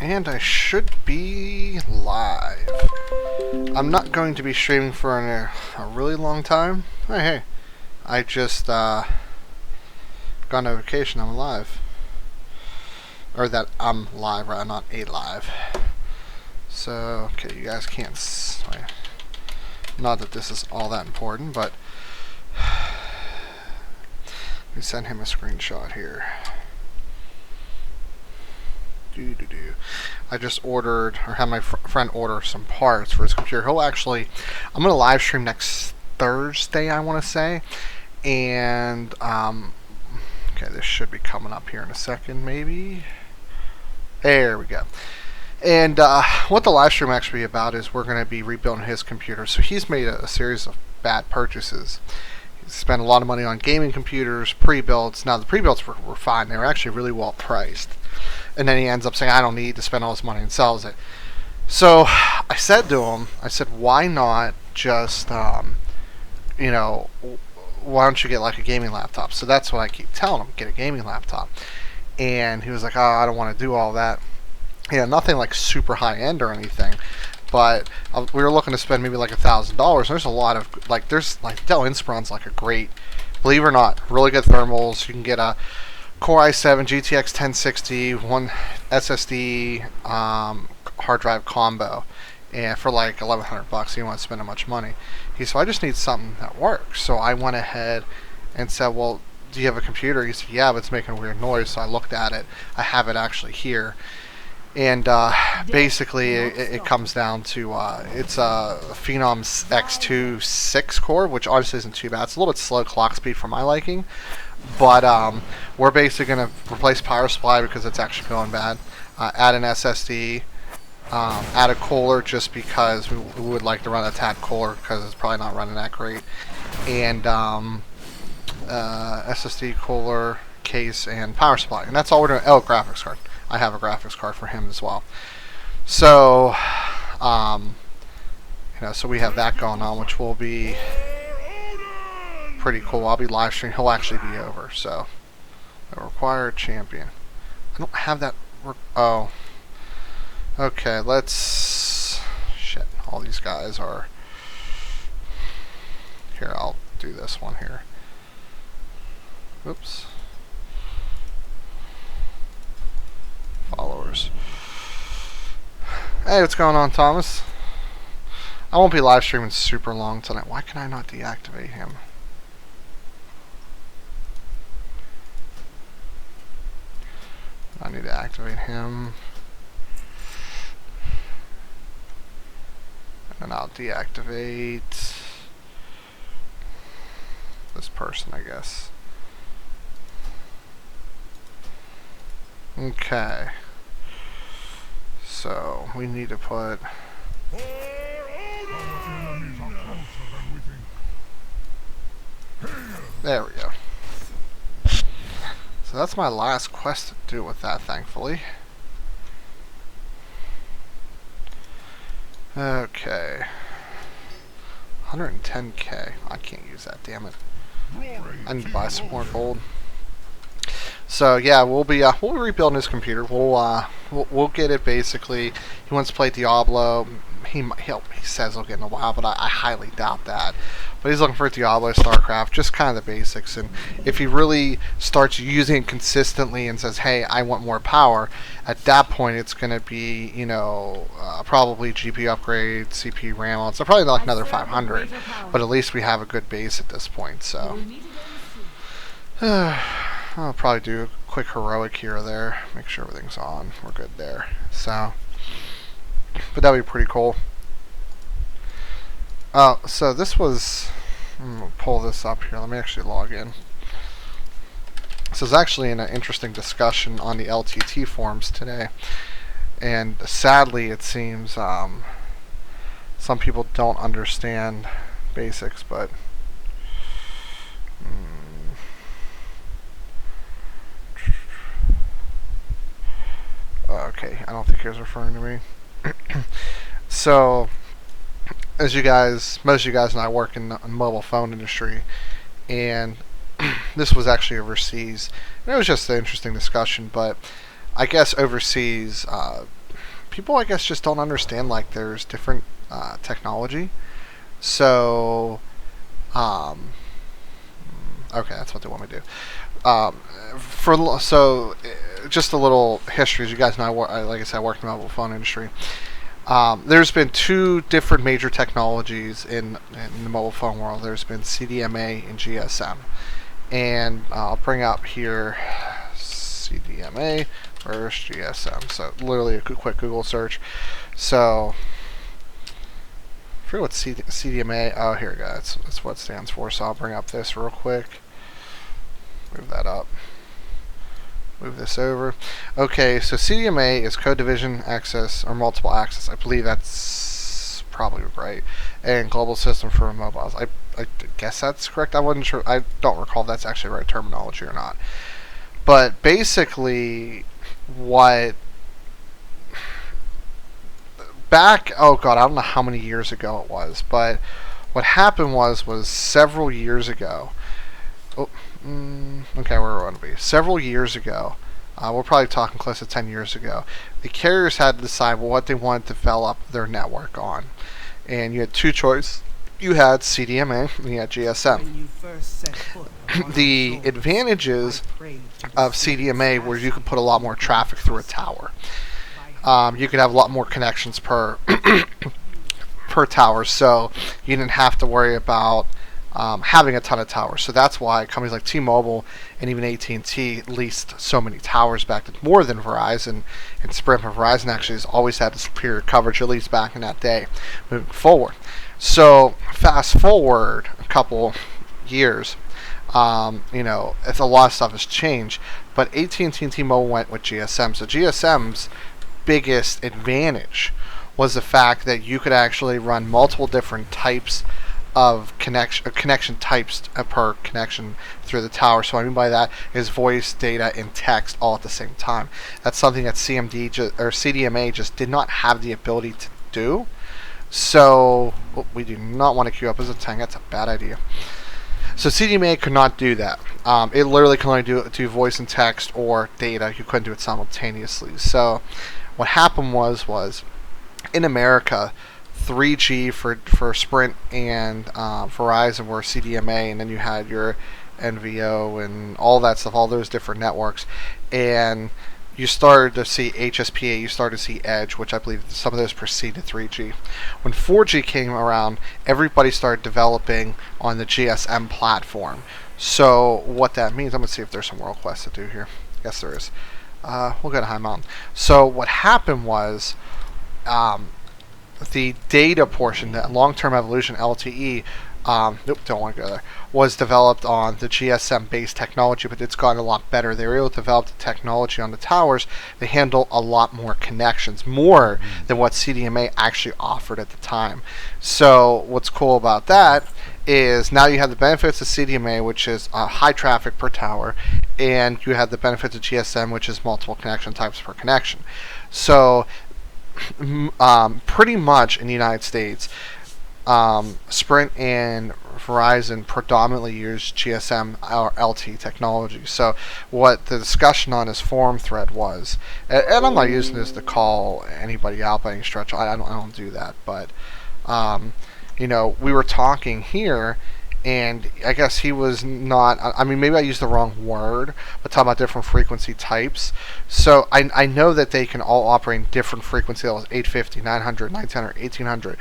And I should be live. I'm not going to be streaming for a really long time. Hey, I just got a notification I'm live. Or that I'm live, right? Not a live. So, okay, you guys can't... Not that this is all that important, but... Let me send him a screenshot here. I just ordered, or had my friend order some parts for his computer. He'll actually, I'm going to live stream next Thursday, I want to say. And, okay, this should be coming up here in a second, maybe. There we go. And what the live stream actually about is we're going to be rebuilding his computer. So he's made a series of bad purchases. He spent a lot of money on gaming computers, pre-builds. Now, the pre-builds were fine. They were actually really well priced. And then he ends up saying, I don't need to spend all this money, and sells it. So I said to him, I said, why not just, you know, why don't you get like a gaming laptop? So that's what I keep telling him, get a gaming laptop. And he was like, oh, I don't want to do all that. Yeah, nothing like super high end or anything. But we were looking to spend maybe like $1,000. There's a lot of, like, there's like Dell Inspiron's like a great, believe it or not, really good thermals. You can get a Core i7 GTX 1060, one SSD hard drive combo, and for like $1,100, you don't want to spend that much money. He said, I just need something that works. So I went ahead and said, well, do you have a computer? He said, yeah, but it's making a weird noise. So I looked at it. I have it actually here. And basically it comes down to it's a Phenom X2 6-core, which obviously isn't too bad. It's a little bit slow clock speed for my liking. But we're basically going to replace power supply because it's actually going bad. Add an SSD. Add a cooler just because we would like to run a tad cooler because it's probably not running that great. And SSD, cooler, case, and power supply. And that's all we're doing. Oh, graphics card. I have a graphics card for him as well. So, you know, so we have that going on, which will be pretty cool. I'll be live streaming. He'll actually be over. So, a required champion. I don't have that. Oh. Okay, let's... Shit, all these guys are... Here, I'll do this one here. Oops. Followers. Hey, what's going on, Thomas? I won't be live streaming super long tonight. Why can I not deactivate him? I need to activate him. And I'll deactivate this person, I guess. Okay. So, we need to put... There we go. So that's my last quest to do with that, thankfully. Okay. 110k. I can't use that, damn it. I need to buy some more gold. So yeah, we'll be rebuilding his computer. We'll get it basically. He wants to play Diablo. He says he'll get in a while, but I highly doubt that. But he's looking for Diablo, StarCraft, just kind of the basics. And if he really starts using it consistently and says, "Hey, I want more power," at that point it's going to be, you know, probably GPU upgrade, CPU, RAM. So probably like another 500. But at least we have a good base at this point. So. I'll probably do a quick heroic here or there. Make sure everything's on. We're good there. So, but that would be pretty cool. So this was... I'm going to pull this up here. Let me actually log in. This is actually an interesting discussion on the LTT forums today. And sadly, it seems some people don't understand basics, but... Okay, I don't think he was referring to me. So, as you guys, most of you guys and I work in the mobile phone industry, and this was actually overseas. And it was just an interesting discussion, but I guess overseas, people, I guess, just don't understand like there's different technology. So, okay, that's what they want me to do. Just a little history. As you guys know, like I said, I work in the mobile phone industry. There's been two different major technologies in the mobile phone world. There's been CDMA and GSM. And I'll bring up here CDMA versus GSM. So literally a quick Google search. So I forget what CDMA. Oh, here we go. That's what it stands for. So I'll bring up this real quick. Move that up. Move this over. Okay, so CDMA is code division access or multiple access. I believe that's probably right. And global system for mobiles. I guess that's correct. I wasn't sure. I don't recall if that's actually right terminology or not. But basically, oh god, I don't know how many years ago it was, but what happened was several years ago. Okay, where we want to be. Several years ago, we're probably talking close to 10 years ago, the carriers had to decide what they wanted to develop their network on. And you had two choices. You had CDMA and you had GSM. The advantages of CDMA were you could put a lot more traffic through a tower. You could have a lot more connections per per tower, so you didn't have to worry about having a ton of towers. So that's why companies like T-Mobile and even AT&T leased so many towers back then, more than Verizon and Sprint. But Verizon actually has always had the superior coverage, at least back in that day, moving forward. So fast forward a couple years, it's a lot of stuff has changed, but AT&T and T-Mobile went with GSM. So GSM's biggest advantage was the fact that you could actually run multiple different types of connection types per connection through the tower. So what I mean by that is voice, data, and text all at the same time. That's something that CDMA just did not have the ability to do. So we do not want to queue up as a tank. That's a bad idea. So CDMA could not do that. It literally can only do voice and text or data. You couldn't do it simultaneously. So what happened was in America, 3G for Sprint and Verizon were CDMA, and then you had your NVO and all that stuff, all those different networks. And you started to see HSPA, you started to see Edge, which I believe some of those preceded 3G. When 4G came around, everybody started developing on the GSM platform. So what that means, I'm going to see if there's some world quests to do here. Yes, there is. We'll go to High Mountain. So what happened was the data portion, the long-term evolution, LTE, don't want to go there, was developed on the GSM-based technology, but it's gotten a lot better. They were able to develop the technology on the towers. They handle a lot more connections, more than what CDMA actually offered at the time. So what's cool about that is now you have the benefits of CDMA, which is high traffic per tower, and you have the benefits of GSM, which is multiple connection types per connection. So pretty much in the United States, Sprint and Verizon predominantly use GSM or LTE technology. So what the discussion on his forum thread was, and I'm not using this to call anybody out by any stretch, I don't do that, but we were talking here, and I guess he was not, I mean, maybe I used the wrong word, but talking about different frequency types. So I know that they can all operate in different frequency levels: 850, 900, 1900, 1800,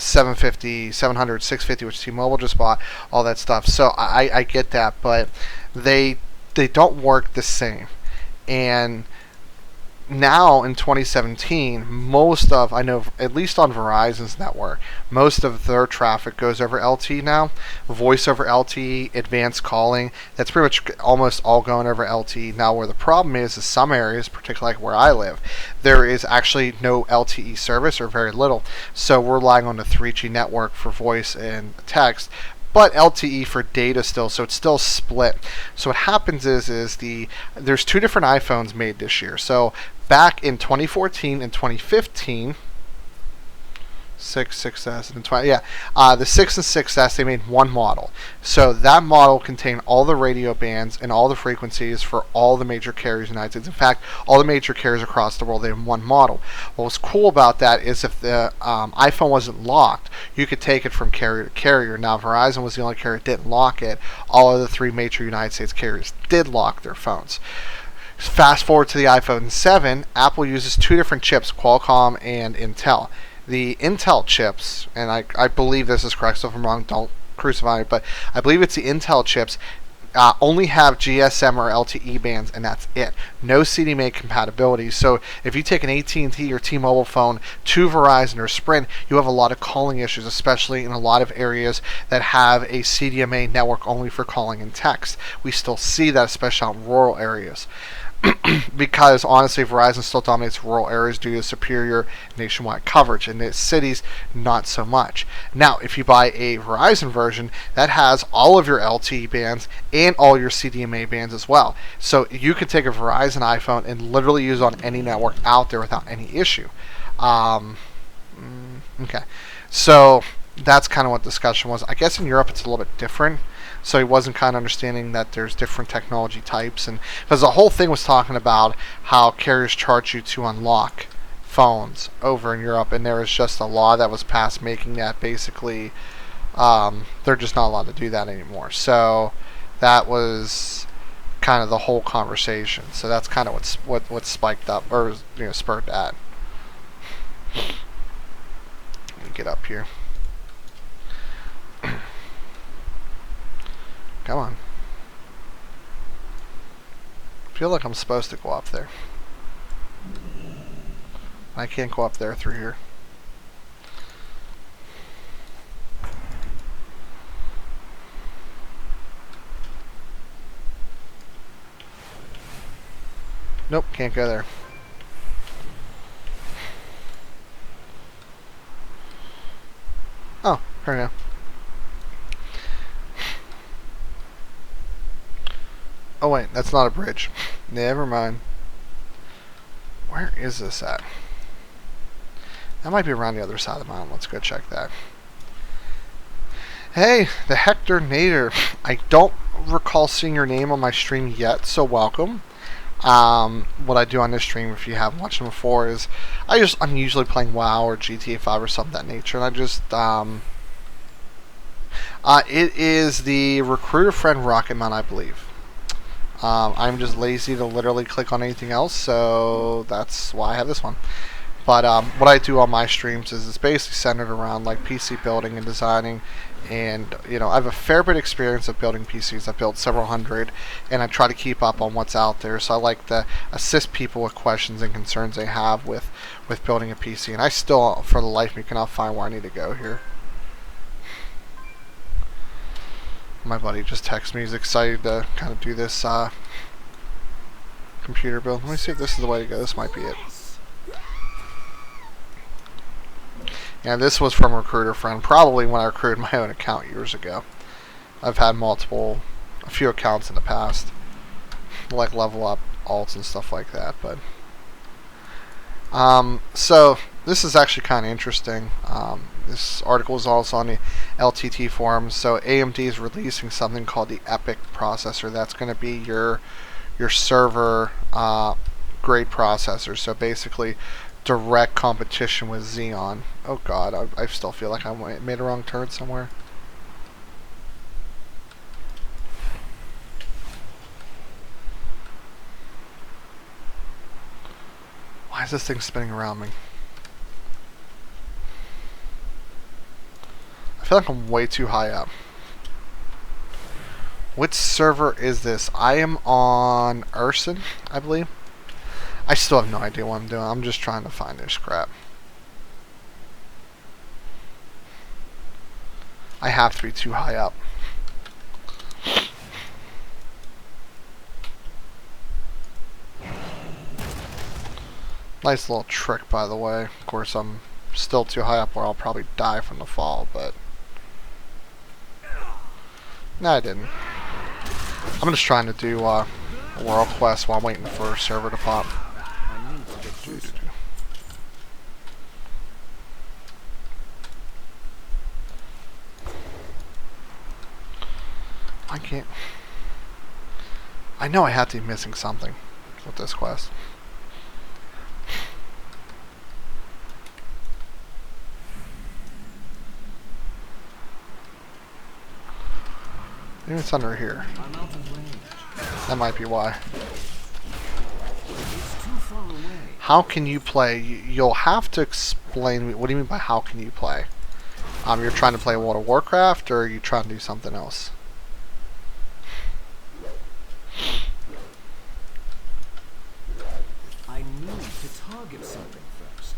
750, 700, 650, which T-Mobile just bought, all that stuff. So I get that, but they don't work the same. And now in 2017, I know at least on Verizon's network, most of their traffic goes over LTE now. Voice over LTE, advanced calling, that's pretty much almost all going over LTE. Now where the problem is some areas, particularly like where I live, there is actually no LTE service or very little. So we're relying on the 3G network for voice and text, but LTE for data still, so it's still split. So what happens is there's two different iPhones made this year. So back in 2014 and 2015, 6, 6S, and 20. Yeah, the 6 and 6S, they made one model. So that model contained all the radio bands and all the frequencies for all the major carriers in the United States. In fact, all the major carriers across the world, they had one model. What was cool about that is if the iPhone wasn't locked, you could take it from carrier to carrier. Now, Verizon was the only carrier that didn't lock it. All of the 3 major United States carriers did lock their phones. Fast forward to the iPhone 7, Apple uses 2 different chips, Qualcomm and Intel. The Intel chips, and I believe this is correct, so if I'm wrong, don't crucify me, but I believe it's the Intel chips, only have GSM or LTE bands, and that's it. No CDMA compatibility. So if you take an AT&T or T-Mobile phone to Verizon or Sprint, you have a lot of calling issues, especially in a lot of areas that have a CDMA network only for calling and text. We still see that, especially out in rural areas. Because honestly, Verizon still dominates rural areas due to superior nationwide coverage. In the cities, not so much. Now, if you buy a Verizon version, that has all of your LTE bands and all your CDMA bands as well. So you can take a Verizon iPhone and literally use it on any network out there without any issue. Okay, so that's kind of what the discussion was. I guess in Europe it's a little bit different. So he wasn't kind of understanding that there's different technology types, and because the whole thing was talking about how carriers charge you to unlock phones over in Europe, and there was just a law that was passed making that basically they're just not allowed to do that anymore. So that was kind of the whole conversation. So that's kind of what spiked up, or spurred that. Let me get up here. Come on. I feel like I'm supposed to go up there. I can't go up there through here. Nope, can't go there. Oh, here we go. Oh wait, that's not a bridge. Never mind. Where is this at? That might be around the other side of the mountain. Let's go check that. Hey, the Hector Nader. I don't recall seeing your name on my stream yet, so welcome. What I do on this stream, if you haven't watched them before, is I'm usually playing WoW or GTA 5 or something of that nature, and I just it is the recruiter friend rocket mount, I believe. I'm just lazy to literally click on anything else, so that's why I have this one. But what I do on my streams is it's basically centered around like PC building and designing, and I have a fair bit of experience of building PCs. I've built several hundred, and I try to keep up on what's out there. So I like to assist people with questions and concerns they have with building a PC. And I still, for the life of me, cannot find where I need to go here. My buddy just texted me. He's excited to kind of do this computer build. Let me see if this is the way to go. This might be it. Yeah, this was from a recruiter friend. Probably when I recruited my own account years ago. I've had a few accounts in the past. Like level up alts and stuff like that. But so this is actually kind of interesting. This article is also on the LTT forums. So AMD is releasing something called the EPYC processor. That's going to be your server grade processor. So basically direct competition with Xeon. Oh god, I still feel like I made a wrong turn somewhere. Why is this thing spinning around me? I feel like I'm way too high up. Which server is this? I am on Urson, I believe. I still have no idea what I'm doing. I'm just trying to find this crap. I have to be too high up. Nice little trick, by the way. Of course, I'm still too high up where I'll probably die from the fall, but... No, I didn't. I'm just trying to do a world quest while I'm waiting for a server to pop. I can't. I know I had to be missing something with this quest. Maybe it's under here. That might be why. How can you play? You'll have to explain. What do you mean by how can you play? You're trying to play World of Warcraft, or are you trying to do something else? I need to target something first.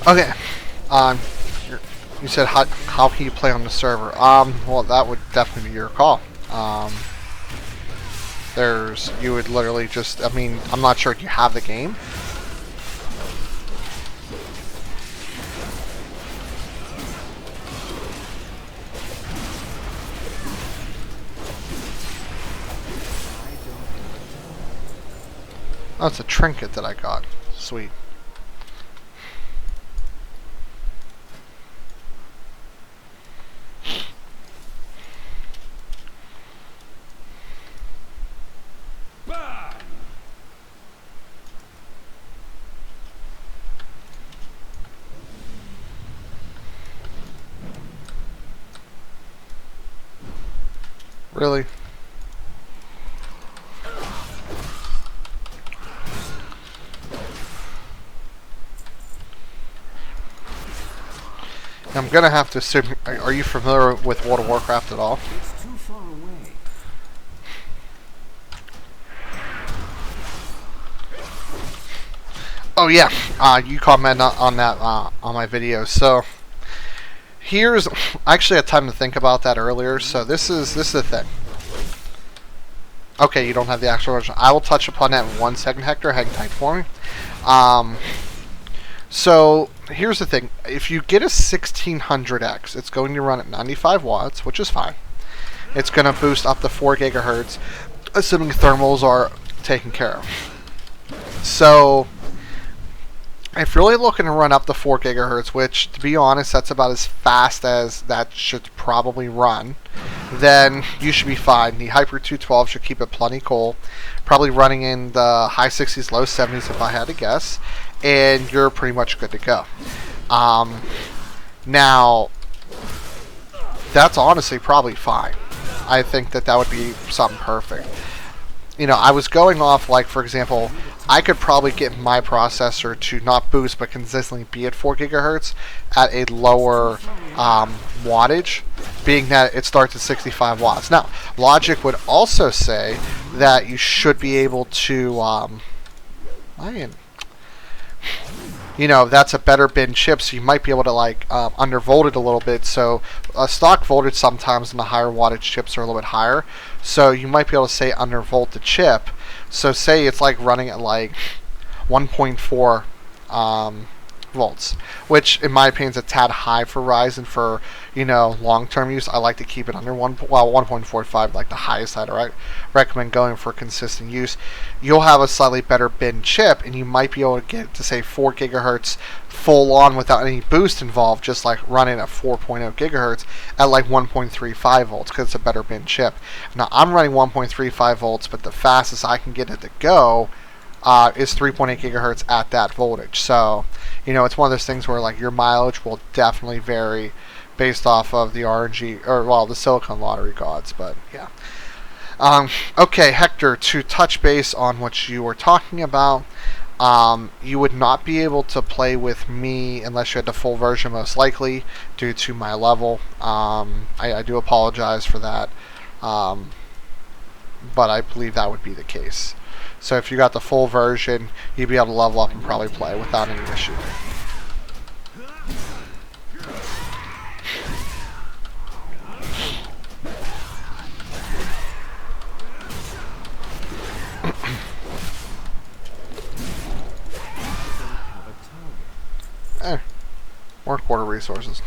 Okay. You said how can you play on the server? Well, that would definitely be your call. You would literally just. I mean, I'm not sure if you have the game. Oh, it's a trinket that I got. Sweet. Really? I'm gonna have to assume. Are you familiar with World of Warcraft at all? It's too far away. Oh yeah, you commented on that on my video. So here's. I actually had time to think about that earlier. So this is the thing. Okay, you don't have the actual version. I will touch upon that in 1 second, Hector. Hang tight for me. So here's the thing. If you get a 1600X, it's going to run at 95 watts, which is fine. It's going to boost up to 4 gigahertz, assuming thermals are taken care of. So if you're really looking to run up to 4 gigahertz, which, to be honest, that's about as fast as that should probably run, then you should be fine. The Hyper 212 should keep it plenty cool. Probably running in the high 60s, low 70s if I had to guess. And you're pretty much good to go. Now, that's honestly probably fine. I think that would be something perfect. You know, I was going off, like, for example, I could probably get my processor to not boost but consistently be at 4 gigahertz at a lower wattage, being that it starts at 65 watts. Now, logic would also say that you should be able to, you know, that's a better bin chip, so you might be able to, like, undervolt it a little bit. So stock voltage sometimes in the higher wattage chips are a little bit higher, so you might be able to say undervolt the chip. So say it's like running at like 1.4 volts, which in my opinion is a tad high for Ryzen for, you know, long-term use. I like to keep it under 1.45, like the highest I'd recommend going for consistent use. You'll have a slightly better bin chip, and you might be able to get to say 4 gigahertz full on without any boost involved, just like running at 4.0 gigahertz at like 1.35 volts because it's a better bin chip. Now I'm running 1.35 volts, but the fastest I can get it to go is 3.8 gigahertz at that voltage. So, you know, it's one of those things where, like, your mileage will definitely vary based off of the RNG, or, well, the silicon lottery gods, but yeah. Okay, Hector, to touch base on what you were talking about, You would not be able to play with me unless you had the full version, most likely, due to my level. I do apologize for that, but I believe that would be the case. So if you got the full version, you'd be able to level up and probably play without any issue. More quarter resources.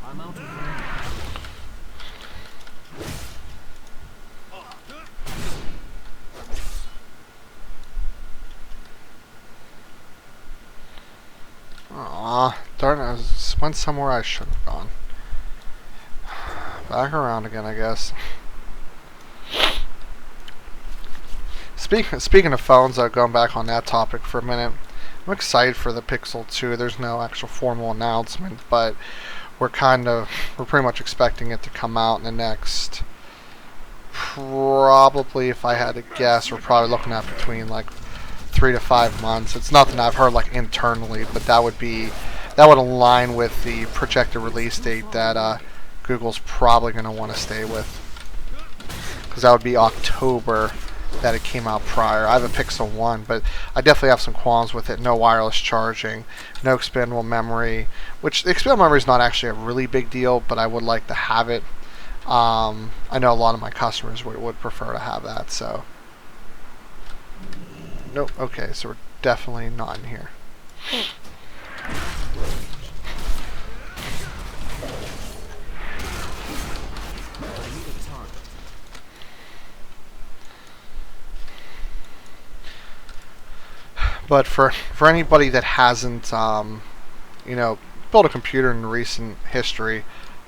I'm out of range. Aw, darn it, I went somewhere I shouldn't have gone. Back around again, I guess. Speaking of phones, going back on that topic for a minute, I'm excited for the Pixel 2. There's no actual formal announcement, but we're pretty much expecting it to come out in the next, probably, if I had to guess, we're probably looking at between like 3 to 5 months. It's nothing I've heard like internally, but that would align with the projected release date that Google's probably going to want to stay with, because that would be October that it came out prior. I have a Pixel 1, but I definitely have some qualms with it. No wireless charging, no expandable memory, which the expandable memory is not actually a really big deal, but I would like to have it. I know a lot of my customers would prefer to have that, so. Nope, okay, so we're definitely not in here. But for anybody that hasn't, built a computer in recent history,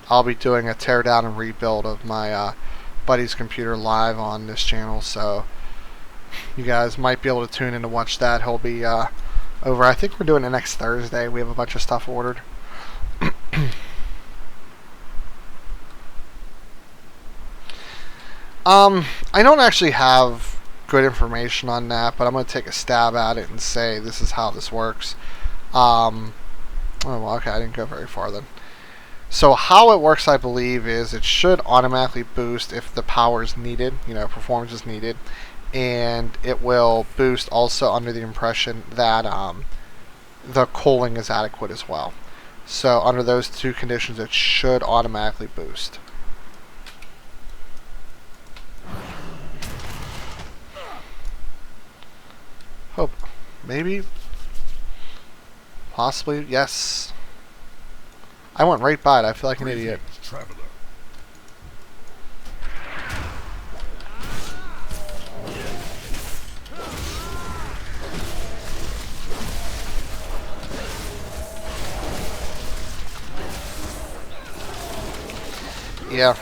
I'll be doing a teardown and rebuild of my buddy's computer live on this channel, so you guys might be able to tune in to watch that. He'll be over. I think we're doing it next Thursday. We have a bunch of stuff ordered. I don't actually have good information on that, but I'm going to take a stab at it and say this is how this works. Oh, well, okay, I didn't go very far then. So how it works, I believe, is it should automatically boost if the power is needed, performance is needed, and it will boost also under the impression that the cooling is adequate as well. So under those two conditions, it should automatically boost. Hope. Maybe. Possibly. Yes. I went right by it. I feel like an idiot. Traveler. Yeah,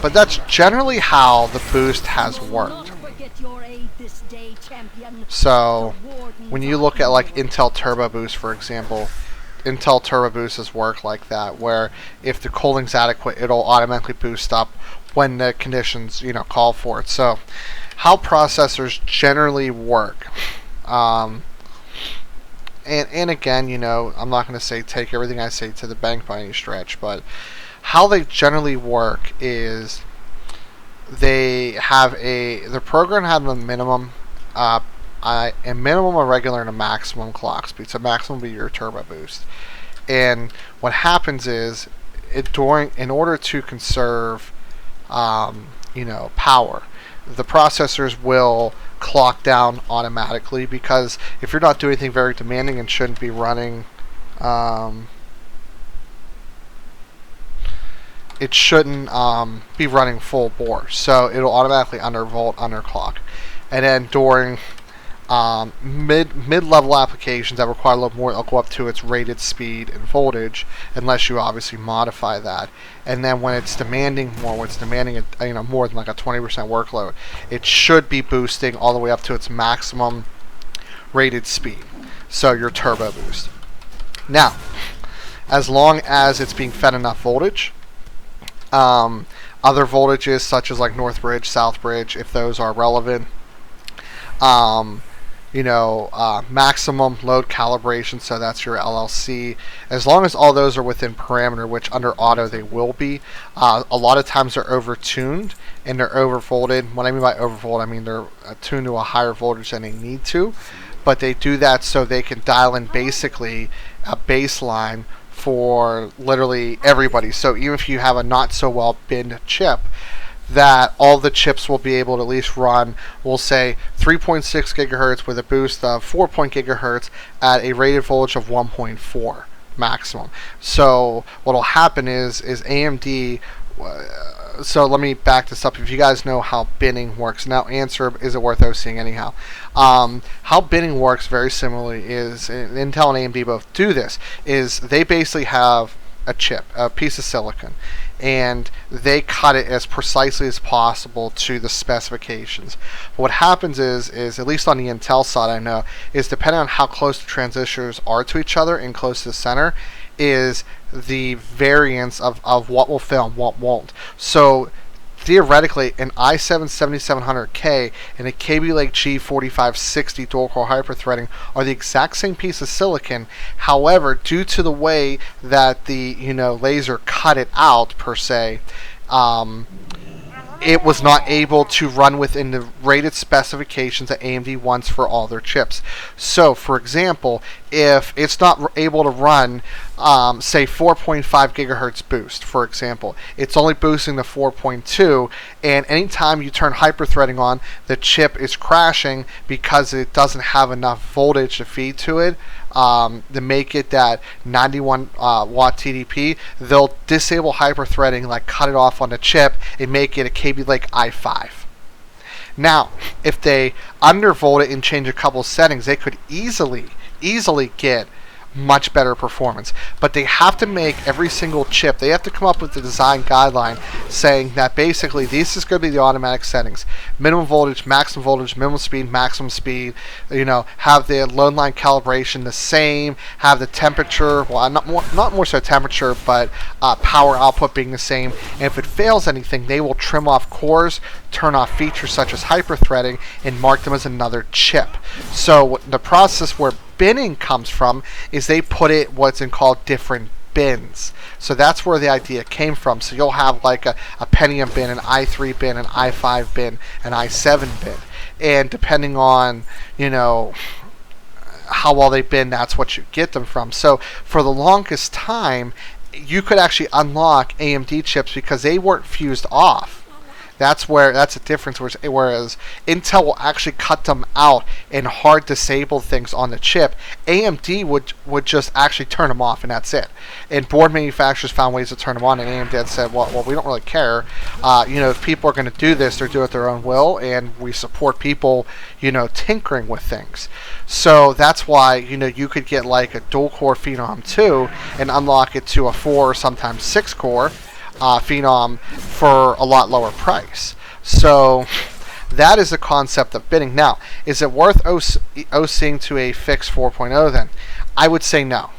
but that's generally how the boost has worked. So, when you look at like Intel Turbo Boost, for example, Intel Turbo Boosts work like that, where if the cooling's adequate, it'll automatically boost up when the conditions, call for it. So, how processors generally work. And again, I'm not going to say take everything I say to the bank by any stretch, but how they generally work is the program has a minimum, a minimum, a regular, and a maximum clock speed. So maximum will be your turbo boost. And what happens is, in order to conserve, power, the processors will clock down automatically, because if you're not doing anything very demanding and shouldn't be running, it shouldn't be running full bore, so it'll automatically undervolt, underclock, and then during Mid-level applications that require a little more, they'll go up to its rated speed and voltage, unless you obviously modify that. And then when it's demanding more, when it's demanding more than like a 20% workload, it should be boosting all the way up to its maximum rated speed. So your turbo boost. Now, as long as it's being fed enough voltage, other voltages such as like North Bridge, South Bridge, if those are relevant, maximum load calibration, so that's your LLC. As long as all those are within parameter, which under auto they will be, a lot of times they're over-tuned and they're overvolted. What I mean by overvolt, I mean they're tuned to a higher voltage than they need to, but they do that so they can dial in basically a baseline for literally everybody. So even if you have a not so well binned chip, that all the chips will be able to at least run, we'll say 3.6 gigahertz with a boost of 4 gigahertz at a rated voltage of 1.4 maximum. So what will happen is AMD, so let me back this up. If you guys know how binning works, now answer, is it worth OCing anyhow? How binning works very similarly is, Intel and AMD both do this, is they basically have a chip, a piece of silicon, and they cut it as precisely as possible to the specifications. What happens is at least on the Intel side I know, is depending on how close the transistors are to each other and close to the center, is the variance of what will fail and what won't. So theoretically, an i7-7700K and a Kaby Lake G4560 dual-core hyperthreading are the exact same piece of silicon. However, due to the way that the laser cut it out per se, it was not able to run within the rated specifications that AMD wants for all their chips. So, for example, if it's not able to run, say, 4.5 gigahertz boost, for example, it's only boosting the 4.2, and anytime you turn hyperthreading on, the chip is crashing because it doesn't have enough voltage to feed to it. To make it that 91 watt TDP, they'll disable hyperthreading, like cut it off on the chip, and make it a Kaby Lake i5. Now, if they undervolt it and change a couple settings, they could easily get much better performance. But they have to make every single chip, they have to come up with the design guideline saying that basically this is going to be the automatic settings: minimum voltage, minimum speed, maximum speed, have the load line calibration the same, have the temperature, well, not more so temperature, but power output being the same. And if it fails anything, they will trim off cores, turn off features such as hyperthreading, and mark them as another chip. So the process where binning comes from is they put it what's called different bins. So that's where the idea came from. So you'll have like a Pentium bin, an i3 bin, an i5 bin, an i7 bin, and depending on how well they bin, that's what you get them from. So for the longest time, you could actually unlock AMD chips because they weren't fused off. That's a difference. Whereas Intel will actually cut them out and hard disable things on the chip, AMD would just actually turn them off, and that's it. And board manufacturers found ways to turn them on, and AMD said, well, we don't really care. If people are going to do this, they're doing it at their own will, and we support people, tinkering with things. So that's why you could get like a dual-core Phenom 2 and unlock it to a 4 or sometimes 6-core. Phenom for a lot lower price. So that is the concept of bidding. Now, is it worth OCing to a fixed 4.0 then? I would say no.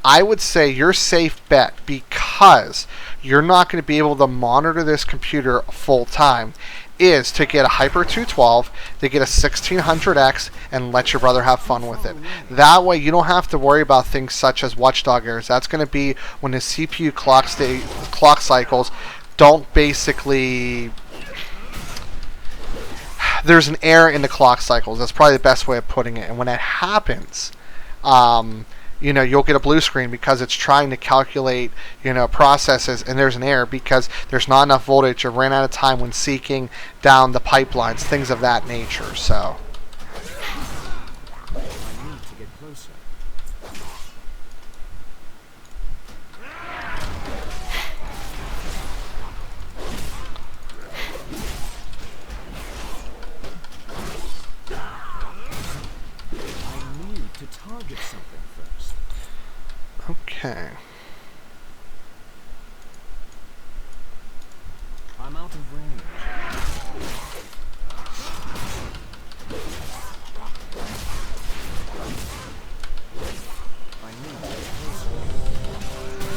I would say your safe bet, because you're not going to be able to monitor this computer full time, is to get a Hyper 212, to get a 1600X, and let your brother have fun with it. That way you don't have to worry about things such as watchdog errors. That's going to be when the CPU clock cycles don't basically... There's an error in the clock cycles. That's probably the best way of putting it. And when that happens, you'll get a blue screen because it's trying to calculate, processes, and there's an error because there's not enough voltage or ran out of time when seeking down the pipelines, things of that nature. So I need to get closer. Okay. I'm out of range. I need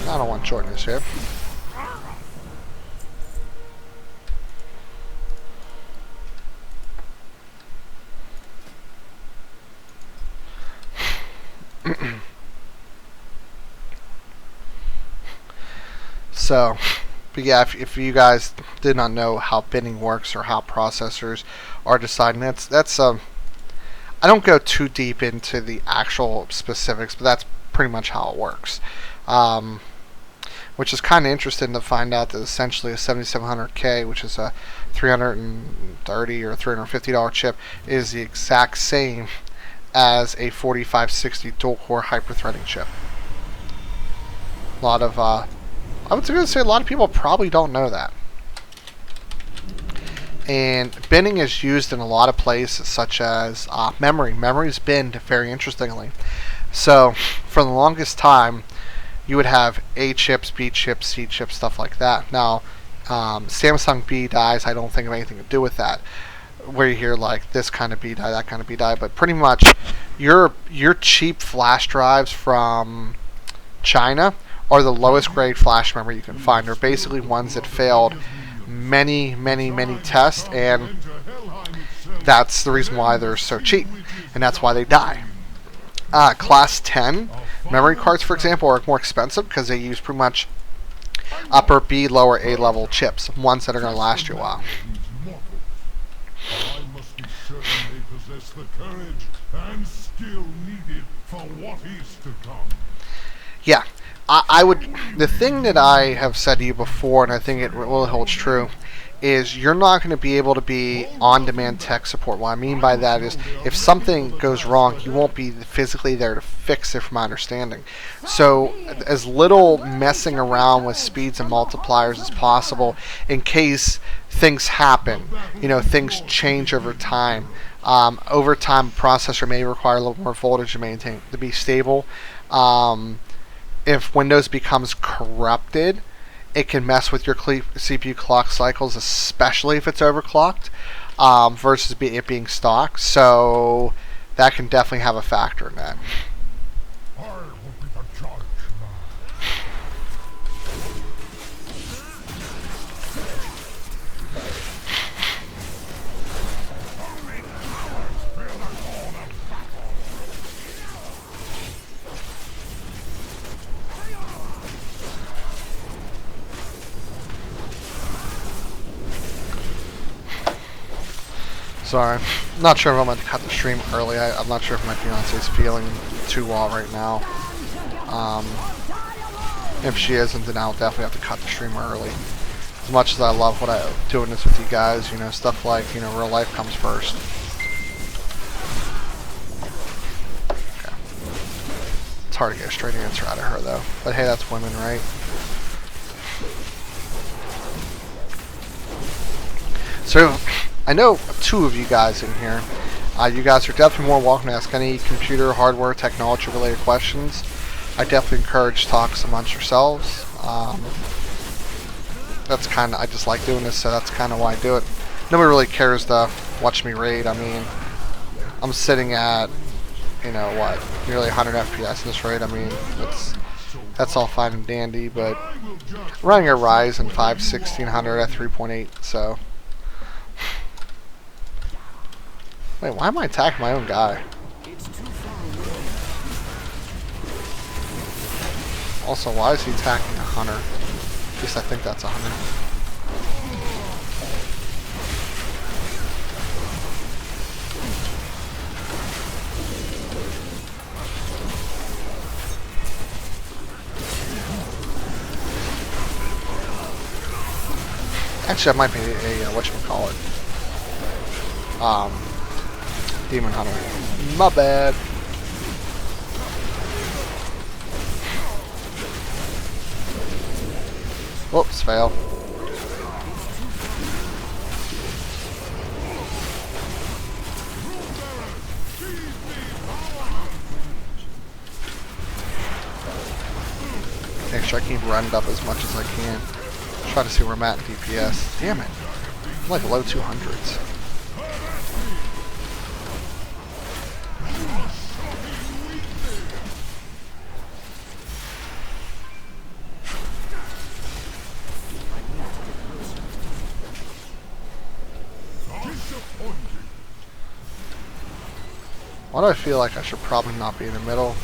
I don't want shortness here. So, but yeah, if you guys did not know how binning works or how processors are deciding, I don't go too deep into the actual specifics, but that's pretty much how it works. Um, which is kind of interesting to find out that essentially a 7700K, which is a $330 or $350 chip, is the exact same as a 4560 dual-core hyper-threading chip. A lot of, I was going to say a lot of people probably don't know that. And binning is used in a lot of places, such as memory. Memory is binned very interestingly. So, for the longest time, you would have A chips, B chips, C chips, stuff like that. Now, Samsung B dies, I don't think have anything to do with that. Where you hear like this kind of B die, that kind of B die, but pretty much your cheap flash drives from China are the lowest grade flash memory you can find. They're basically ones that failed many tests, and that's the reason why they're so cheap, and that's why they die. Class 10 memory cards, for example, are more expensive because they use pretty much upper B, lower A level chips, ones that are going to last you a while. I must be certain they possess the courage and skill needed for what is to come. Yeah, I would. The thing that I have said to you before, and I think it really holds true, is you're not going to be able to be on-demand tech support. What I mean by that is, if something goes wrong, you won't be physically there to fix it, from my understanding. So, as little messing around with speeds and multipliers as possible, in case things happen. Things change over time. Over time, a processor may require a little more voltage to be stable. If Windows becomes corrupted, it can mess with your CPU clock cycles, especially if it's overclocked, versus it being stock. So that can definitely have a factor in that. I will be the judge now. Sorry, I'm not sure if I'm going to cut the stream early. I'm not sure if my fiance is feeling too well right now. If she isn't, then I'll definitely have to cut the stream early. As much as I love doing this with you guys, stuff like, real life comes first. Okay. It's hard to get a straight answer out of her, though. But hey, that's women, right? So, I know 2 of you guys in here. You guys are definitely more welcome to ask any computer, hardware, technology related questions. I definitely encourage talks amongst yourselves. That's kind of, I just like doing this, so that's kind of why I do it. Nobody really cares to watch me raid. I mean, I'm sitting at, nearly 100 FPS in this raid. I mean, that's all fine and dandy, but I'm running a Ryzen 1600 at 3.8, so. Wait, why am I attacking my own guy? Also, why is he attacking a hunter? At least I think that's a hunter. Actually, that might be a whatchamacallit. Demon Hunter. My bad. Whoops, fail. friend up as much as I can. Try to see where I'm at in DPS. Damn it. I'm like low 200s. Why do I feel like I should probably not be in the middle?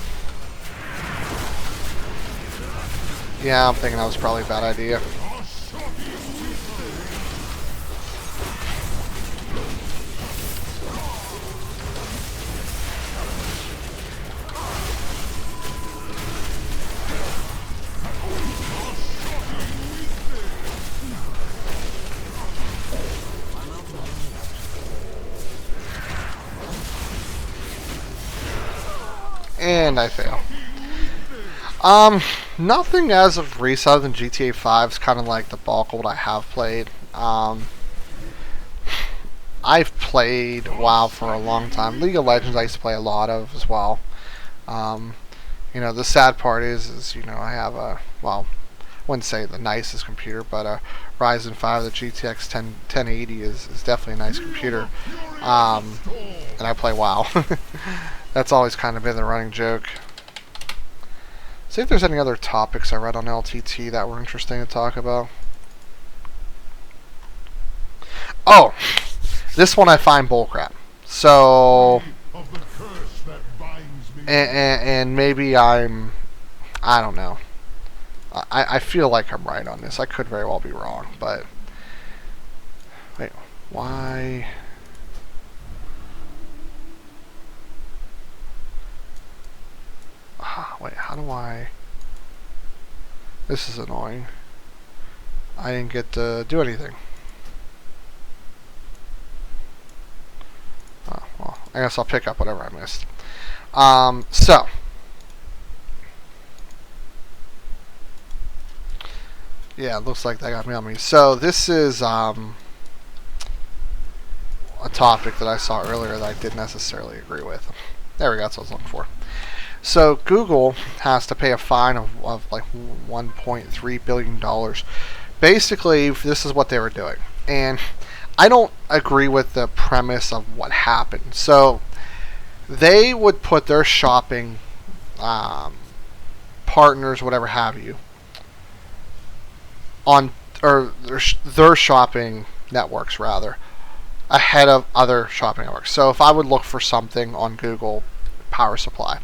Yeah, I'm thinking that was probably a bad idea. And I fail. Nothing as of recent other than GTA 5 is kind of like the bulk of what I have played. I've played WoW for a long time. League of Legends I used to play a lot of as well. You know, the sad part is, you know, I have a, well, I wouldn't say the nicest computer, but a Ryzen 5, the GTX 1080 is definitely a nice computer. And I play WoW. That's always kind of been the running joke. See if there's any other topics I read on LTT that were interesting to talk about. Oh! This one I find bullcrap. So... And maybe I don't know. I feel like I'm right on this. I could very well be wrong, but... Wait, why... Wait, how do I... This is annoying. I didn't get to do anything. Oh, well, I guess I'll pick up whatever I missed. So. Yeah, it looks like that got me on me. So, this is, a topic that I saw earlier that I didn't necessarily agree with. There we go, that's what I was looking for. So Google has to pay a fine of like $1.3 billion. Basically, this is what they were doing. And I don't agree with the premise of what happened. So they would put their shopping partners, whatever have you, on, or their shopping networks rather, ahead of other shopping networks. So if I would look for something on Google power supply,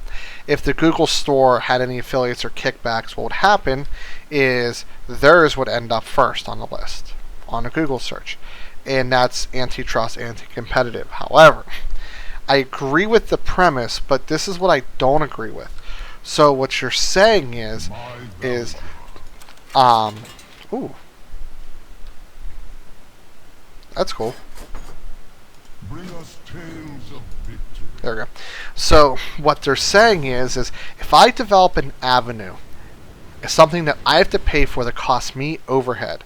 if the Google store had any affiliates or kickbacks, what would happen is theirs would end up first on the list on a Google search, and that's antitrust, anti-competitive. However, I agree with the premise, but this is what I don't agree with. So what you're saying is ooh, that's cool. Bring us tales of victory. There we go. So what they're saying is if I develop an avenue, it's something that I have to pay for that costs me overhead,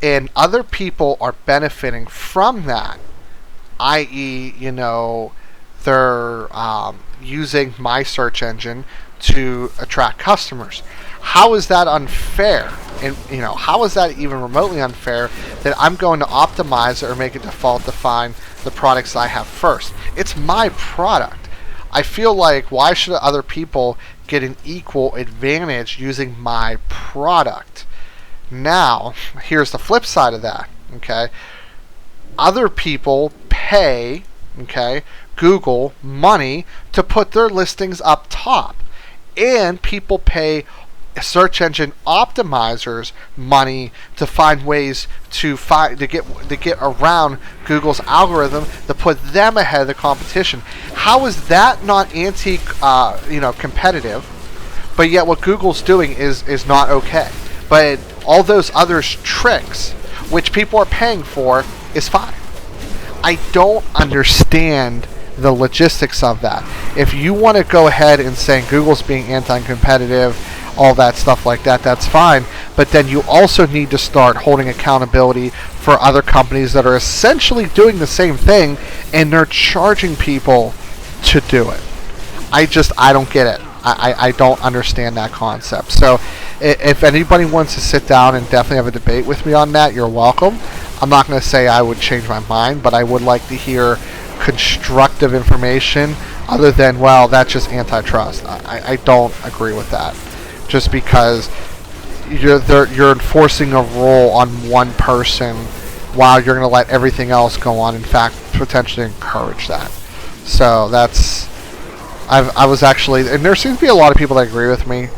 and other people are benefiting from that, i.e., you know, they're using my search engine to attract customers. How is that unfair? And you know, how is that even remotely unfair that I'm going to optimize it or make it default to find the products I have first? It's my product. I feel like, why should other people get an equal advantage using my product? Now, here's the flip side of that, okay? Other people pay, okay, Google money to put their listings up top. And people pay search engine optimizers money to find ways to get around Google's algorithm to put them ahead of the competition. How is that not competitive? But yet what Google's doing is not okay. But all those other tricks, which people are paying for, is fine. I don't understand the logistics of that. If you want to go ahead and say Google's being anti-competitive, all that stuff like that, that's fine. But then you also need to start holding accountability for other companies that are essentially doing the same thing, and they're charging people to do it. I don't get it. I don't understand that concept. So If anybody wants to sit down and definitely have a debate with me on that, you're welcome. I'm not going to say I would change my mind, but I would like to hear constructive information other than, well, that's just antitrust. I don't agree with that. Just because you're enforcing a rule on one person while you're going to let everything else go on, in fact, potentially encourage that. So that's... I was actually... And there seems to be a lot of people that agree with me.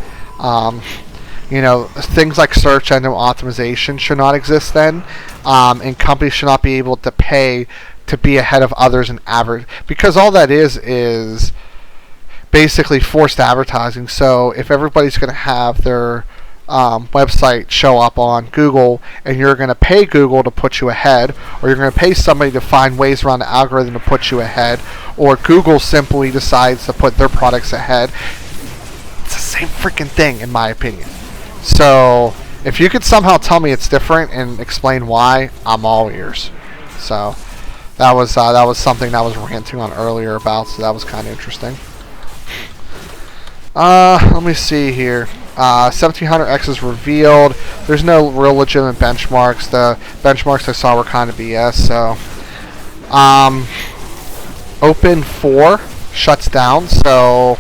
Things like search engine optimization should not exist then, and companies should not be able to pay to be ahead of others in average, because all that is basically forced advertising. So if everybody's going to have their website show up on Google, and you're going to pay Google to put you ahead, or you're going to pay somebody to find ways around the algorithm to put you ahead, or Google simply decides to put their products ahead, it's the same freaking thing in my opinion. So if you could somehow tell me it's different and explain why, I'm all ears. So that was something that I was ranting on earlier about, so that was kind of interesting. Let me see here. 1700X is revealed. There's no real legitimate benchmarks. The benchmarks I saw were kind of BS. So, Open 4 shuts down. So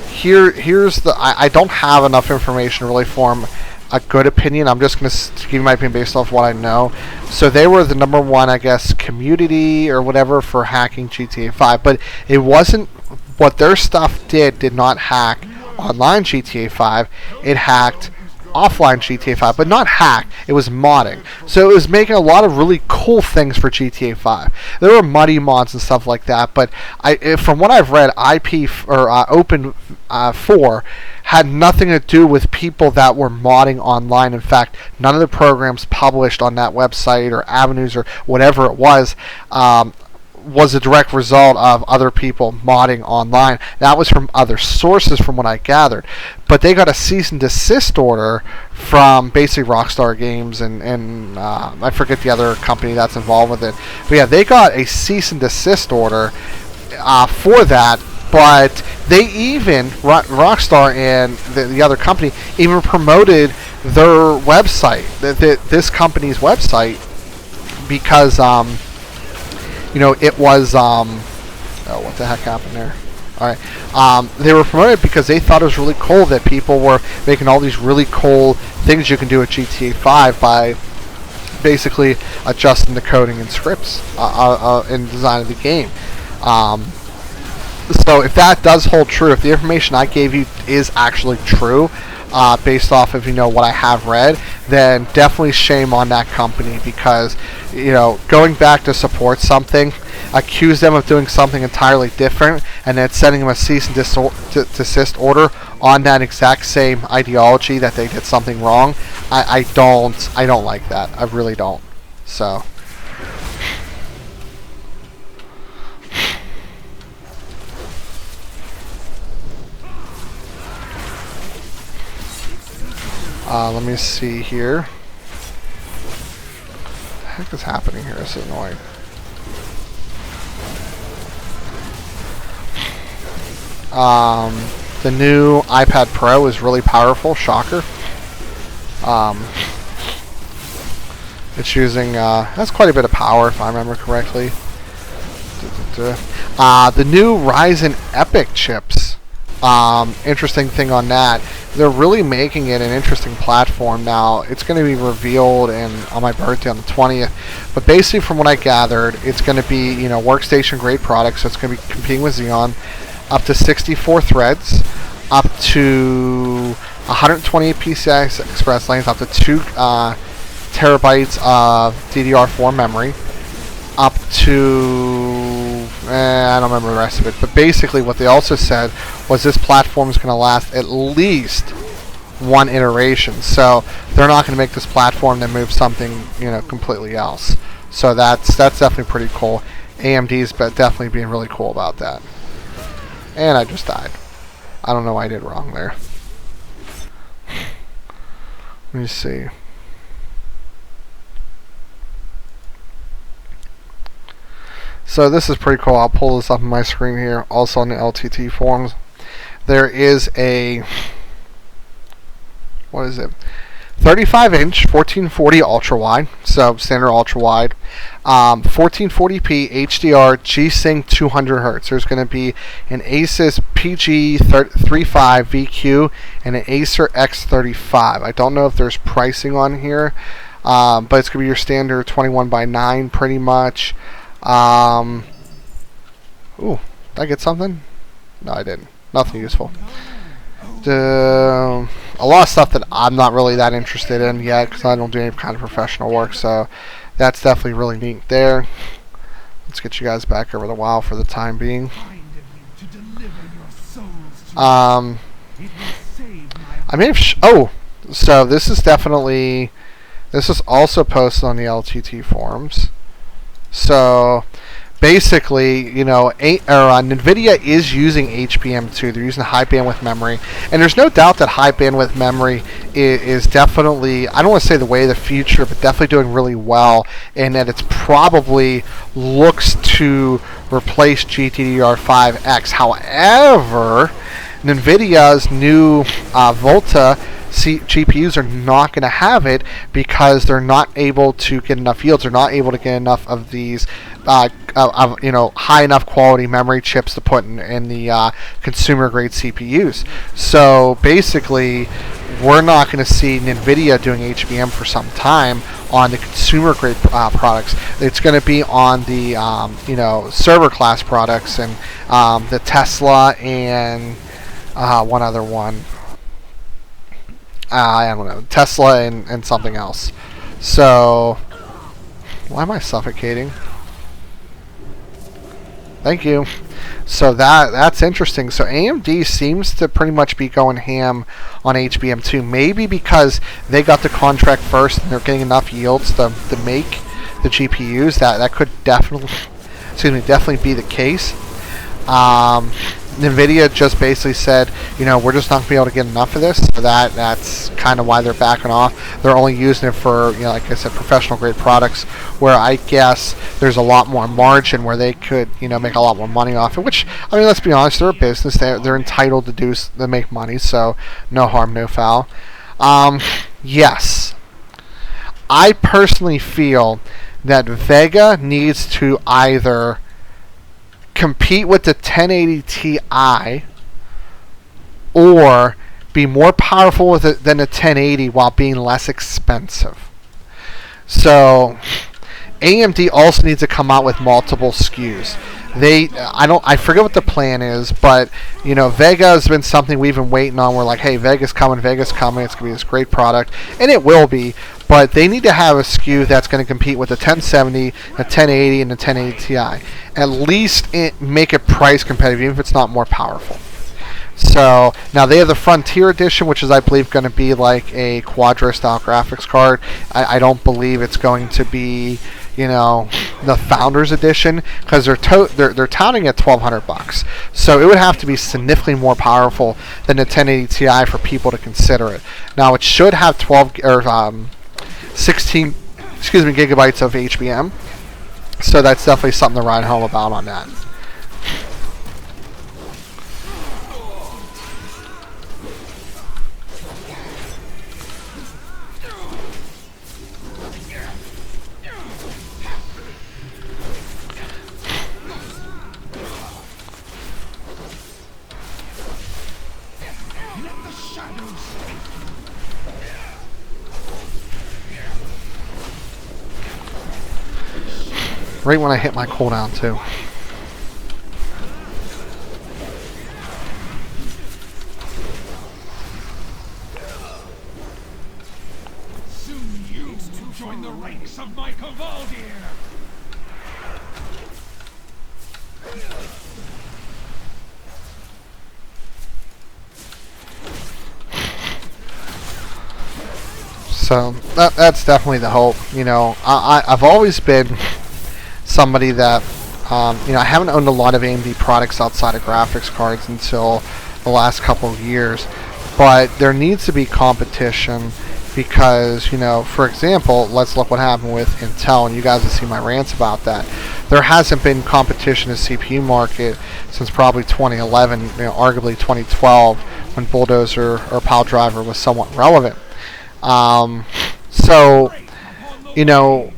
here's the. I don't have enough information to really form a good opinion. I'm just going to give you my opinion based off what I know. So they were the number one, I guess, community or whatever for hacking GTA 5, but it wasn't what their stuff did not hack online GTA 5. It hacked offline GTA 5, but not hack. It was modding. So it was making a lot of really cool things for GTA 5. There were muddy mods and stuff like that, but from what I've read, Open 4 had nothing to do with people that were modding online. In fact, none of the programs published on that website or avenues or whatever it was a direct result of other people modding online. That was from other sources from what I gathered. But they got a cease and desist order from basically Rockstar Games and I forget the other company that's involved with it. But yeah, they got a cease and desist order for that. But they even, Rockstar and the other company, even promoted their website, this company's website, because it was what the heck happened there? Alright. They were promoted because they thought it was really cool that people were making all these really cool things you can do with GTA 5 by basically adjusting the coding and scripts in design of the game. So if that does hold true, if the information I gave you is actually true, based off of what I have read, then definitely shame on that company, because going back to support something, accuse them of doing something entirely different, and then sending them a cease and desist order on that exact same ideology that they did something wrong. I don't like that. I really don't. So. Let me see here. What the heck is happening here? This is annoying. The new iPad Pro is really powerful. Shocker. It's using that's quite a bit of power if I remember correctly. The new Ryzen Epic chips. Interesting thing on that, they're really making it an interesting platform now. It's going to be revealed on my birthday on the 20th, but basically from what I gathered, it's going to be workstation grade product. So it's going to be competing with Xeon, up to 64 threads, up to 128 PCI Express lanes, up to 2 terabytes of DDR4 memory, up to I don't remember the rest of it, but basically what they also said was this platform is going to last at least one iteration. So they're not going to make this platform then move something completely else. So that's definitely pretty cool. AMD's definitely being really cool about that. And I just died. I don't know what I did wrong there. Let me see. So this is pretty cool. I'll pull this up on my screen here. Also on the LTT forums, there is a what is it? 35-inch, 1440 ultra wide, so standard ultra wide, 1440p HDR G-Sync 200 Hz. There's going to be an Asus PG35 VQ and an Acer X35. I don't know if there's pricing on here, but it's going to be your standard 21:9 pretty much. Ooh, did I get something? No, I didn't. Nothing useful. A lot of stuff that I'm not really that interested in yet because I don't do any kind of professional work, so that's definitely really neat there. Let's get you guys back over the WoW for the time being. I may have so this is also posted on the LTT forums. So basically, you know, NVIDIA is using HBM2. They're using high bandwidth memory. And there's no doubt that high bandwidth memory is definitely, I don't want to say the way of the future, but definitely doing really well. And that it's probably looks to replace GDDR5X. However, NVIDIA's new Volta GPUs are not going to have it because they're not able to get enough yields. They're not able to get enough of these, high enough quality memory chips to put in the consumer grade CPUs. So basically, we're not going to see NVIDIA doing HBM for some time on the consumer grade products. It's going to be on the server class products and the Tesla and one other one. I don't know, Tesla and something else. So, why am I suffocating? Thank you. So that's interesting. So AMD seems to pretty much be going ham on HBM2. Maybe because they got the contract first and they're getting enough yields to make the GPUs. That could definitely be the case. NVIDIA just basically said, we're just not going to be able to get enough of this, so that's kind of why they're backing off. They're only using it for, like I said, professional grade products, where I guess there's a lot more margin where they could, make a lot more money off it, which, let's be honest, they're a business. They're entitled to make money, so no harm, no foul. Yes. I personally feel that Vega needs to either compete with the 1080 Ti or be more powerful with it than the 1080 while being less expensive. So AMD also needs to come out with multiple SKUs. I forget what the plan is, but Vega has been something we've been waiting on. We're like, hey, Vega's coming, it's gonna be this great product, and it will be. But they need to have a SKU that's going to compete with the 1070, the 1080, and the 1080 Ti. At least make it price competitive, even if it's not more powerful. So now they have the Frontier Edition, which is, I believe, going to be like a Quadro style graphics card. I don't believe it's going to be, the Founders Edition, because they're touting at $1,200. So it would have to be significantly more powerful than the 1080 Ti for people to consider it. Now it should have 16 gigabytes of HBM, so that's definitely something to ride home about on that. Right when I hit my cooldown too. Soon you will join the ranks of my Cavaldier. So that's definitely the hope. I've always been somebody that I haven't owned a lot of AMD products outside of graphics cards until the last couple of years, but there needs to be competition, because, you know, for example, let's look what happened with Intel, and you guys have seen my rants about that. There hasn't been competition in the CPU market since probably 2011, you know, arguably 2012, when Bulldozer or Piledriver was somewhat relevant. So, you know,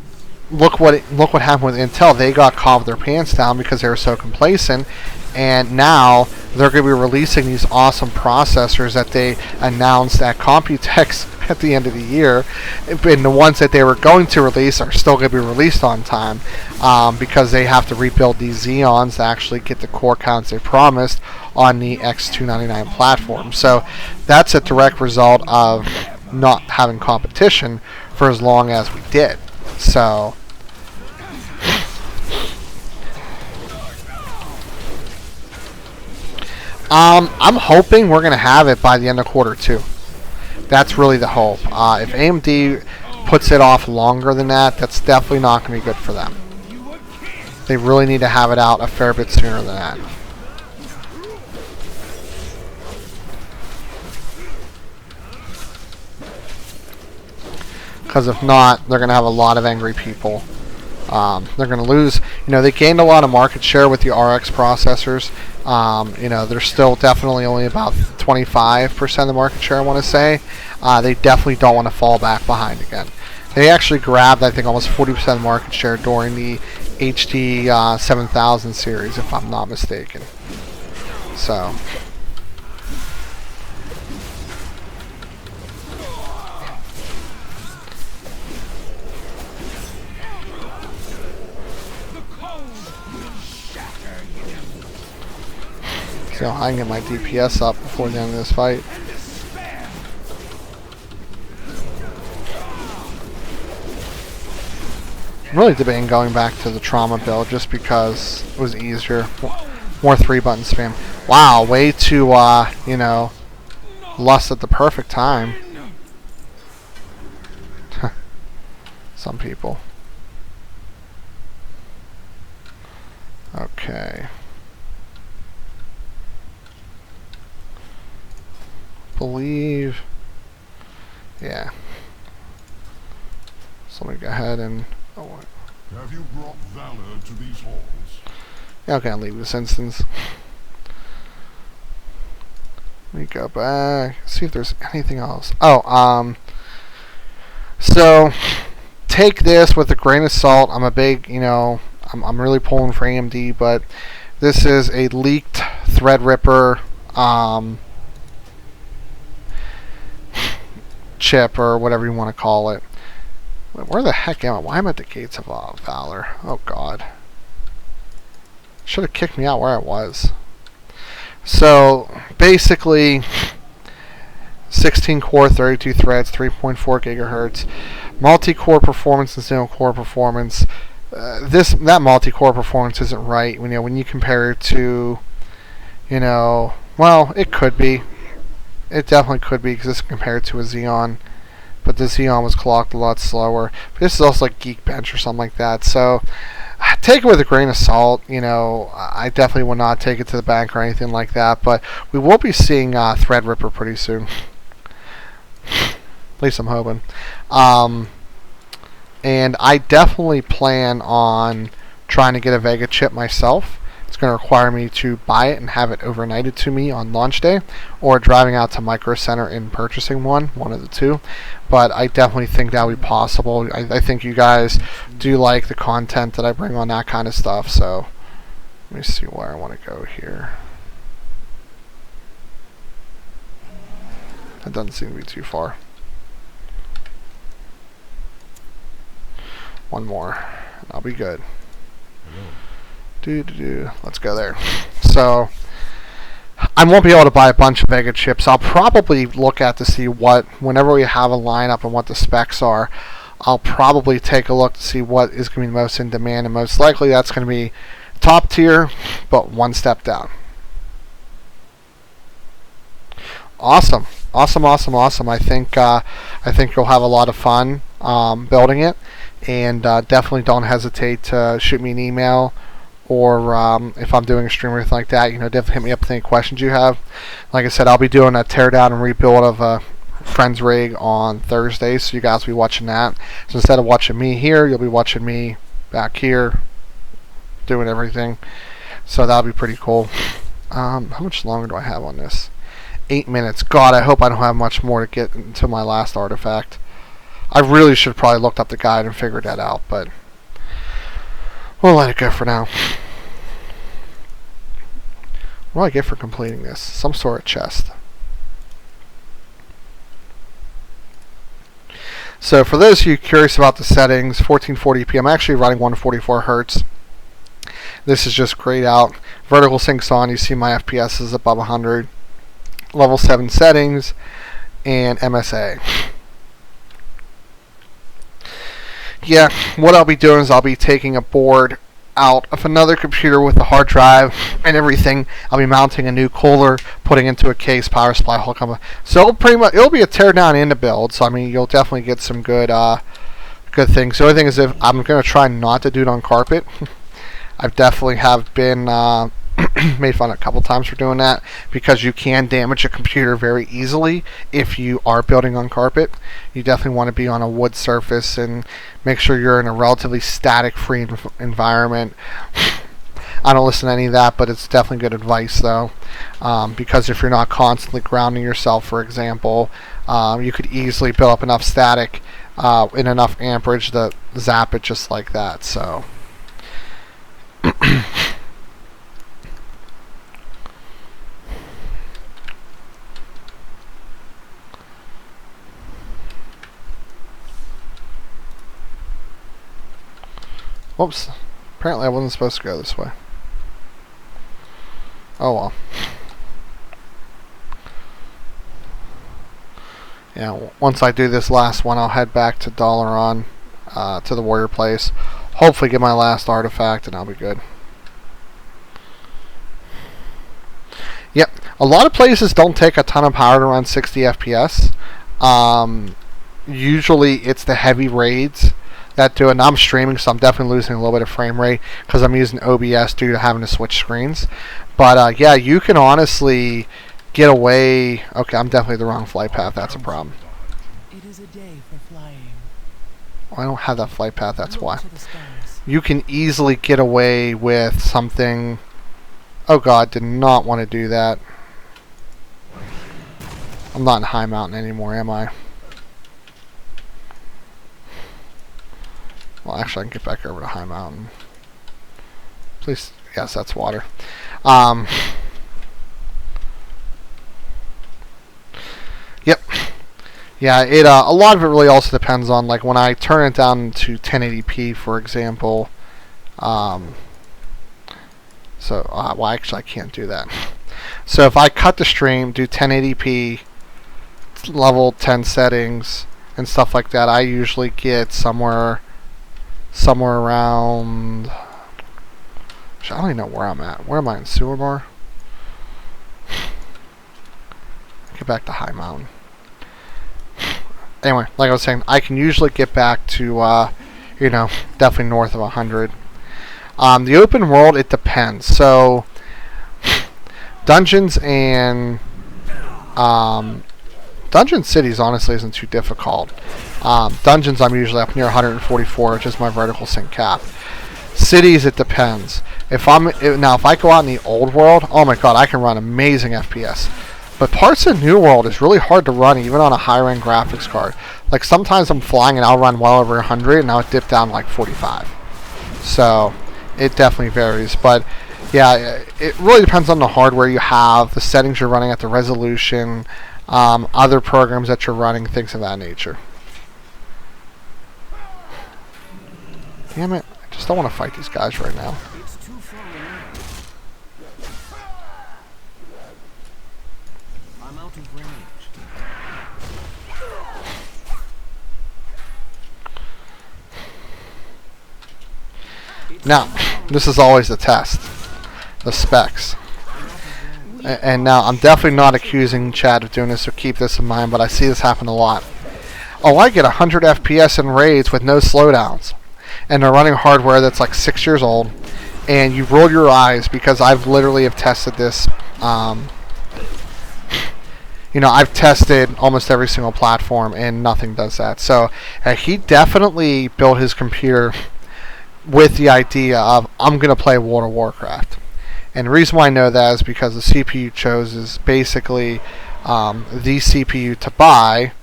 look what happened with Intel. They got caught with their pants down because they were so complacent, and now they're going to be releasing these awesome processors that they announced at Computex at the end of the year, and the ones that they were going to release are still going to be released on time, because they have to rebuild these Xeons to actually get the core counts they promised on the X299 platform. So that's a direct result of not having competition for as long as we did. So I'm hoping we're going to have it by the end of Q2. That's really the hope. If AMD puts it off longer than that, that's definitely not going to be good for them. They really need to have it out a fair bit sooner than that. Because if not, they're going to have a lot of angry people. They're going to lose. You know, they gained a lot of market share with the RX processors. You know, they're still definitely only about 25% of the market share, I want to say. They definitely don't want to fall back behind again. They actually grabbed, I think, almost 40% of the market share during the HD 7000 series, if I'm not mistaken. So see how I can get my DPS up before the end of this fight. I'm really debating going back to the trauma build just because it was easier. More 3-button spam. Wow, way too, you know, lust at the perfect time. Some people. Okay. Believe. Yeah. So let me go ahead and. Oh, what? Have you brought valor to these halls? Yeah, okay, I'll leave this instance. Let me go back. See if there's anything else. Oh, so take this with a grain of salt. I'm a big, you know, I'm really pulling for AMD, but this is a leaked Threadripper chip, or whatever you want to call it. Where the heck am I? Why am I at the gates of Valor? Oh god. Should have kicked me out where I was. So basically 16 core, 32 threads, 3.4 gigahertz, multi-core performance and single core performance. That multi-core performance isn't right. You know, when you compare it to, you know, well, it could be. It definitely could be, because this is compared to a Xeon, but the Xeon was clocked a lot slower. But this is also like Geekbench or something like that. So take it with a grain of salt. You know, I definitely will not take it to the bank or anything like that. But we will be seeing Threadripper pretty soon. At least I'm hoping. And I definitely plan on trying to get a Vega chip myself. It's going to require me to buy it and have it overnighted to me on launch day, or driving out to Micro Center and purchasing one of the two. But I definitely think that would be possible. I think you guys do like the content that I bring on that kind of stuff. So let me see where I want to go here. That doesn't seem to be too far. One more, and I'll be good. Let's go there. So I won't be able to buy a bunch of Vega chips. I'll probably look at to see what, whenever we have a lineup and what the specs are, I'll probably take a look to see what is going to be most in demand, and most likely that's going to be top tier, but one step down. Awesome. I think you'll have a lot of fun building it, and definitely don't hesitate to shoot me an email, or if I'm doing a stream or anything like that, you know, definitely hit me up with any questions you have. Like I said, I'll be doing a teardown and rebuild of a friend's rig on Thursday, so you guys will be watching that. So instead of watching me here, you'll be watching me back here doing everything. So that'll be pretty cool. How much longer do I have on this? 8 minutes. God, I hope I don't have much more to get into my last artifact. I really should probably looked up the guide and figured that out, but we'll let it go for now. What do I get for completing this? Some sort of chest. So for those of you curious about the settings, 1440p, I'm actually running 144 Hertz. This is just grayed out. Vertical sync's on, you see my FPS is above 100. Level 7 settings, and MSA. Yeah, what I'll be doing is I'll be taking a board out of another computer with a hard drive and everything. I'll be mounting a new cooler, putting into a case, power supply, whole company. So it'll be a tear down and a build. So I mean, you'll definitely get some good things. The only thing is, if I'm gonna try not to do it on carpet. I've definitely have been made fun a couple times for doing that, because you can damage a computer very easily if you are building on carpet. You definitely want to be on a wood surface and make sure you're in a relatively static free environment. I don't listen to any of that, but it's definitely good advice though, because if you're not constantly grounding yourself, for example, you could easily build up enough static in enough amperage to zap it just like that. So whoops. Apparently I wasn't supposed to go this way. Oh well. Yeah, once I do this last one, I'll head back to Dalaran, to the warrior place. Hopefully get my last artifact and I'll be good. Yep, a lot of places don't take a ton of power to run 60 FPS. Usually it's the heavy raids that do it. And I'm streaming, so I'm definitely losing a little bit of frame rate because I'm using OBS due to having to switch screens. But yeah, you can honestly get away. Okay, I'm definitely the wrong flight path. That's a problem. It is a day for flying. I don't have that flight path. That's why. You can easily get away with something. Oh God, did not want to do that. I'm not in High Mountain anymore, am I? Well, actually, I can get back over to High Mountain. Please, yes, that's water. Yep. Yeah, it a lot of it really also depends on, like, when I turn it down to 1080p, for example. Well, actually, I can't do that. So if I cut the stream, do 1080p, level 10 settings, and stuff like that, I usually get somewhere around. I don't even know where I'm at. Where am I, in Sewer Bar? Get back to High Mountain. Anyway, like I was saying, I can usually get back to, you know, definitely north of 100. The open world, it depends. So, dungeons and Dungeon Cities honestly isn't too difficult. Dungeons, I'm usually up near 144, which is my vertical sync cap. Cities, it depends. If I go out in the old world, oh my God, I can run amazing FPS. But parts of New World is really hard to run, even on a higher-end graphics card. Like sometimes I'm flying and I'll run well over 100, and I'll dip down to like 45. So it definitely varies. But yeah, it really depends on the hardware you have, the settings you're running at, the resolution, other programs that you're running, things of that nature. Damn it, I just don't want to fight these guys right now. It's too far away. I'm out of range. Now, this is always the test. The specs. And now, I'm definitely not accusing Chad of doing this, so keep this in mind, but I see this happen a lot. Oh, I get 100 FPS in raids with no slowdowns. And they're running hardware that's like 6 years old. And you roll your eyes because I've literally have tested this. I've tested almost every single platform and nothing does that. So he definitely built his computer with the idea of, I'm going to play World of Warcraft. And the reason why I know that is because the CPU you chose is basically the CPU to buy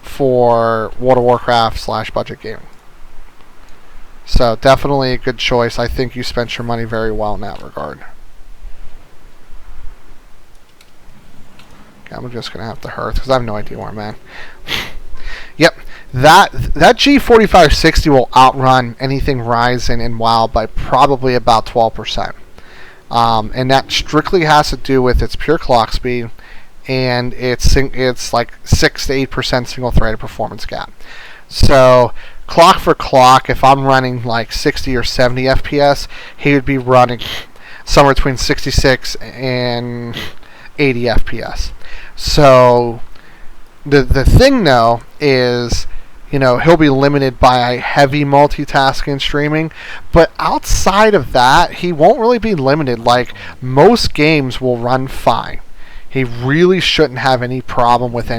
for World of Warcraft / budget gaming. So definitely a good choice. I think you spent your money very well in that regard. Okay, I'm just going to have to hearth because I have no idea where I'm at. Yep, that G4560 will outrun anything Ryzen and WoW by probably about 12%. And that strictly has to do with its pure clock speed and it's like 6 to 8% single threaded performance gap. So clock for clock, if I'm running like 60 or 70 FPS, he would be running somewhere between 66 and 80 FPS. So the thing though is, he'll be limited by heavy multitasking and streaming, but outside of that, he won't really be limited. Like, most games will run fine. He really shouldn't have any problem with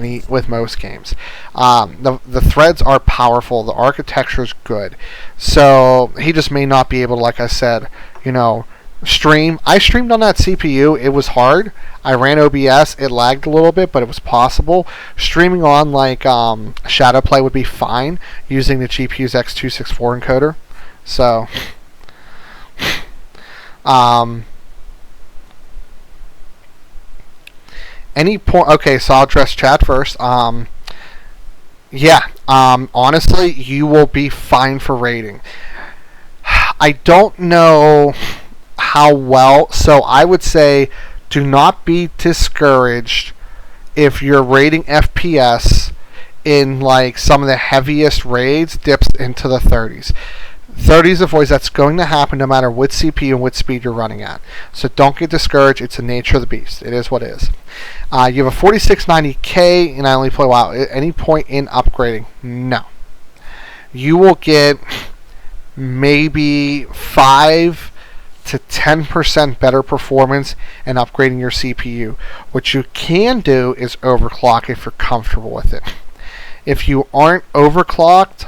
most games. The threads are powerful. The architecture is good. So he just may not be able to, like I said, stream. I streamed on that CPU. It was hard. I ran OBS. It lagged a little bit, but it was possible. Streaming on like Shadowplay would be fine using the GPU's X264 encoder. So, any point? Okay, so I'll address chat first. Yeah. Honestly, you will be fine for rating. I don't know how well, so I would say do not be discouraged if you're rating FPS in like some of the heaviest raids dips into the 30s. 30s of voice, that's going to happen no matter what CPU and what speed you're running at. So don't get discouraged. It's the nature of the beast. It is what it is. You have a 4690K, and I only play WoW. At any point in upgrading? No. You will get maybe 5 to 10% better performance in upgrading your CPU. What you can do is overclock if you're comfortable with it. If you aren't overclocked,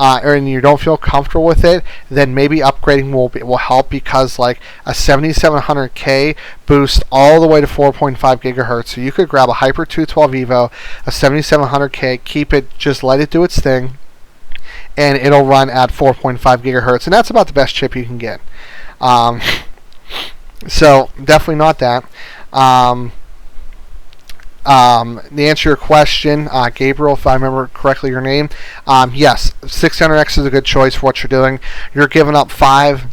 and you don't feel comfortable with it, then maybe upgrading will help, because like a 7700K boosts all the way to 4.5 gigahertz. So you could grab a Hyper 212 Evo, a 7700K, keep it, just let it do its thing, and it'll run at 4.5 gigahertz, and that's about the best chip you can get. So definitely not that. To answer your question, Gabriel, if I remember correctly your name, yes, 600X is a good choice for what you're doing. You're giving up 5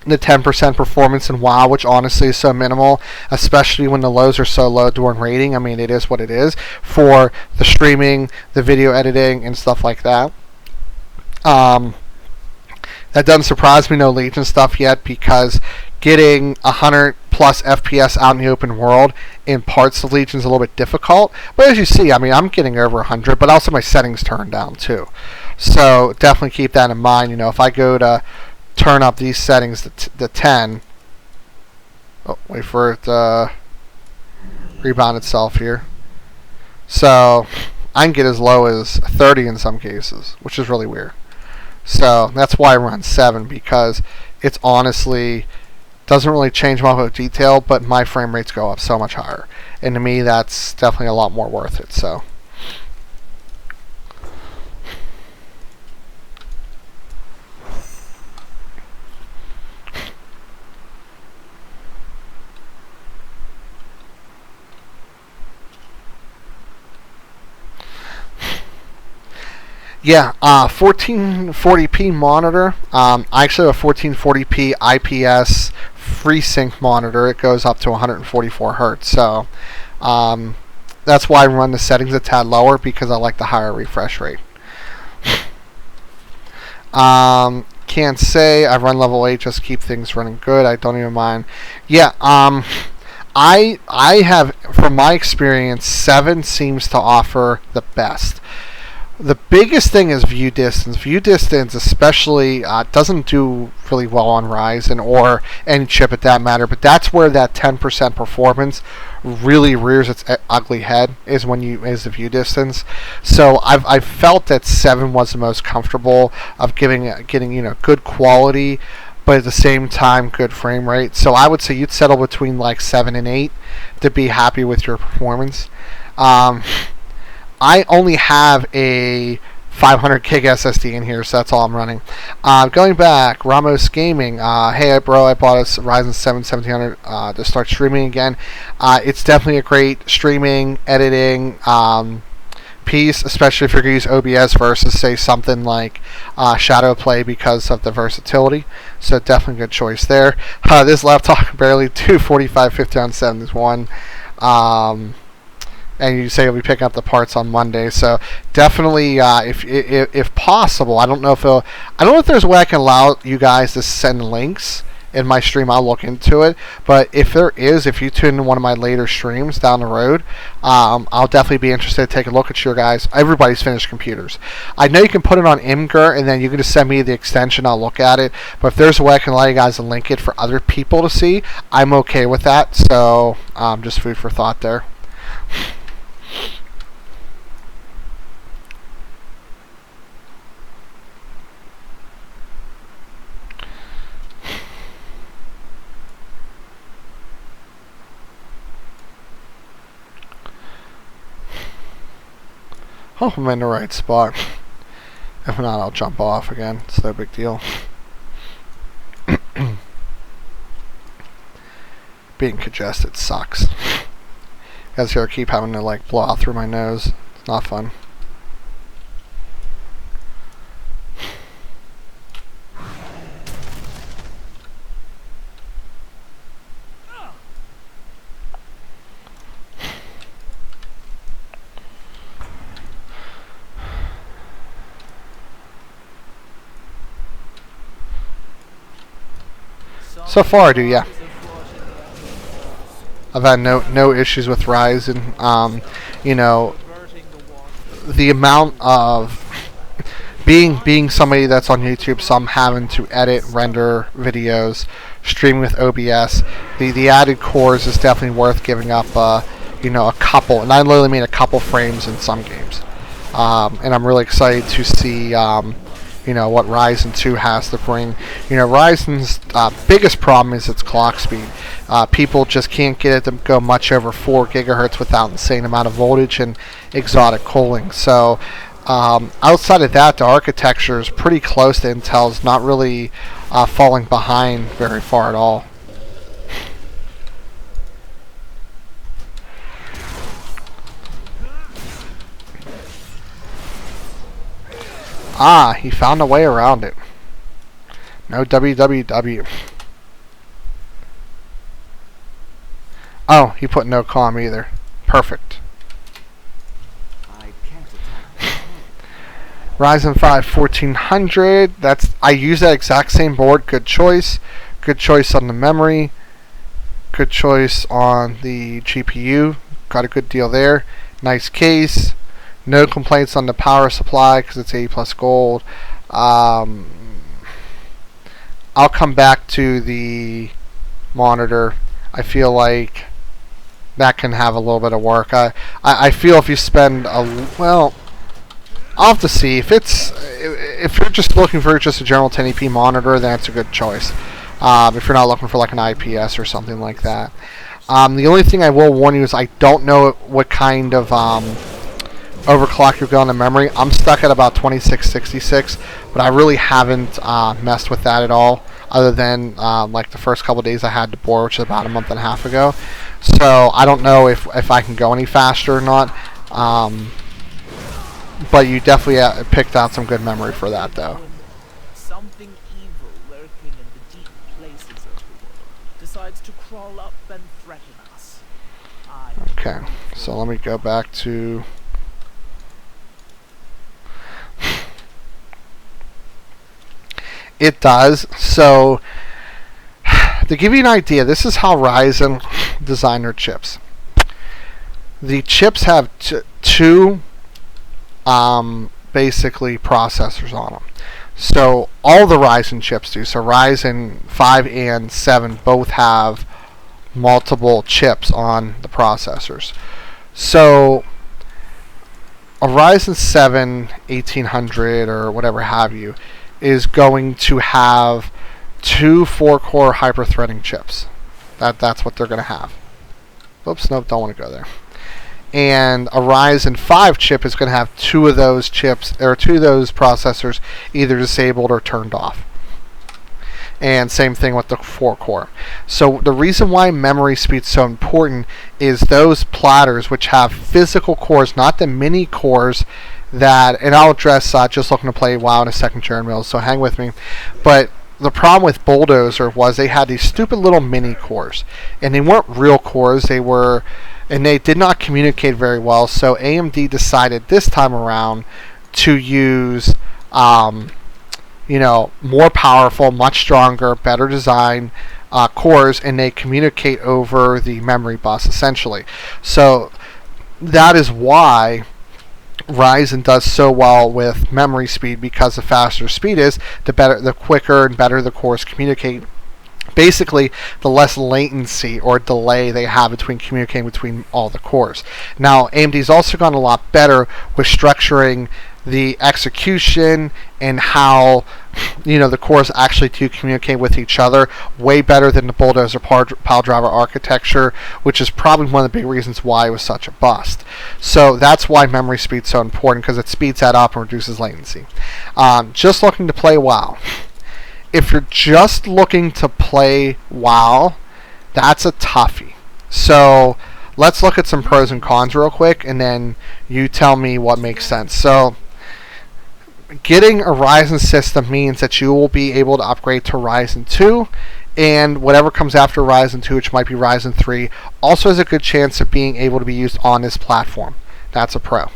to 10% performance in WoW, which honestly is so minimal, especially when the lows are so low during raiding. I mean, it is what it is for the streaming, the video editing, and stuff like that. That doesn't surprise me, no Legion stuff yet, because getting 100 plus FPS out in the open world in parts of Legion is a little bit difficult. But as you see, I mean, I'm getting over 100, but also my settings turned down too. So definitely keep that in mind. If I go to turn up these settings to 10, oh, wait for it to rebound itself here. So I can get as low as 30 in some cases, which is really weird. So that's why I run 7, because it's honestly doesn't really change my whole detail, but my frame rates go up so much higher, and to me that's definitely a lot more worth it. So yeah, 1440p monitor. I actually have a 1440p IPS FreeSync monitor. It goes up to 144 hertz. So that's why I run the settings a tad lower, because I like the higher refresh rate. Can't say I run level 8, just keep things running good. I don't even mind. Yeah, I have, from my experience, 7 seems to offer the best. The biggest thing is view distance. View distance especially doesn't do really well on Ryzen or any chip at that matter, but that's where that 10% performance really rears its ugly head is the view distance. So I've felt that 7 was the most comfortable of getting good quality, but at the same time good frame rate. So I would say you'd settle between like 7 and 8 to be happy with your performance. I only have a 500 gig SSD in here, so that's all I'm running. Going back, Ramos Gaming. Hey, bro, I bought a Ryzen 7 1700 to start streaming again. It's definitely a great streaming, editing piece, especially if you're going to use OBS versus, say, something like Shadow Play because of the versatility. So definitely a good choice there. This laptop can barely do 4550 on 71. And you say you'll be picking up the parts on Monday, so definitely, if possible, I don't know if there's a way I can allow you guys to send links in my stream. I'll look into it, but if there is, if you tune in one of my later streams down the road, I'll definitely be interested to take a look at everybody's finished computers. I know you can put it on Imgur, and then you can just send me the extension. I'll look at it, but if there's a way I can allow you guys to link it for other people to see, I'm okay with that. So just food for thought there. Hope I'm in the right spot. If not, I'll jump off again. It's no big deal. Being congested sucks. Guys here keep having to like blow out through my nose. It's not fun. So far, I do, yeah. I've had no issues with Ryzen. The amount of being somebody that's on YouTube, so I'm having to edit, render videos, stream with OBS. The added cores is definitely worth giving up. A couple, and I literally made a couple frames in some games, and I'm really excited to see. What Ryzen 2 has to bring. Ryzen's biggest problem is its clock speed. People just can't get it to go much over 4 gigahertz without insane amount of voltage and exotic cooling. So outside of that, the architecture is pretty close to Intel's, not really falling behind very far at all. He found a way around it. No www. Oh, he put no comm either. Perfect. Ryzen 5 1400. I use that exact same board. Good choice. Good choice on the memory. Good choice on the GPU. Got a good deal there. Nice case. No complaints on the power supply because it's 80 plus gold. I'll come back to the monitor. I feel like that can have a little bit of work. I feel if you spend I'll have to see if you're just looking for just a general 1080p monitor, then it's a good choice. If you're not looking for like an IPS or something like that. The only thing I will warn you is I don't know what kind of overclock you've got on the memory. I'm stuck at about 2666, but I really haven't messed with that at all, other than like the first couple days I had to bore, which is about a month and a half ago. So I don't know if I can go any faster or not. But you definitely picked out some good memory for that, though. Something evil lurking in the deep places of the world decides to crawl up and threaten us. Okay, so let me go back to. It does. So, to give you an idea, this is how Ryzen designed their chips. The chips have two basically processors on them. So, all the Ryzen chips do. So, Ryzen 5 and 7 both have multiple chips on the processors. So a Ryzen 7 1800 or whatever have you is going to have 2 4-core hyper-threading chips. That's what they're going to have. Oops, nope, don't want to go there. And a Ryzen 5 chip is going to have 2 of those chips, or 2 of those processors either disabled or turned off. And same thing with the 4-core. So the reason why memory speed is so important is those platters, which have physical cores, not the mini cores that, and I'll address just looking to play WoW in a second, Jared Mills, so hang with me. But the problem with Bulldozer was they had these stupid little mini cores, and they weren't real cores. They were, and they did not communicate very well. So AMD decided this time around to use, more powerful, much stronger, better design cores, and they communicate over the memory bus essentially. So that is why Ryzen does so well with memory speed, because the faster speed is, the quicker and better the cores communicate. Basically, the less latency or delay they have between communicating between all the cores. Now, AMD's also gone a lot better with structuring the execution and how the cores actually do communicate with each other way better than the Bulldozer pile driver architecture, which is probably one of the big reasons why it was such a bust. So that's why memory speed is so important, because it speeds that up and reduces latency. Just looking to play WoW. If you're just looking to play WoW, that's a toughie. So let's look at some pros and cons real quick, and then you tell me what makes sense. So getting a Ryzen system means that you will be able to upgrade to Ryzen 2, and whatever comes after Ryzen 2, which might be Ryzen 3, also has a good chance of being able to be used on this platform. That's a pro.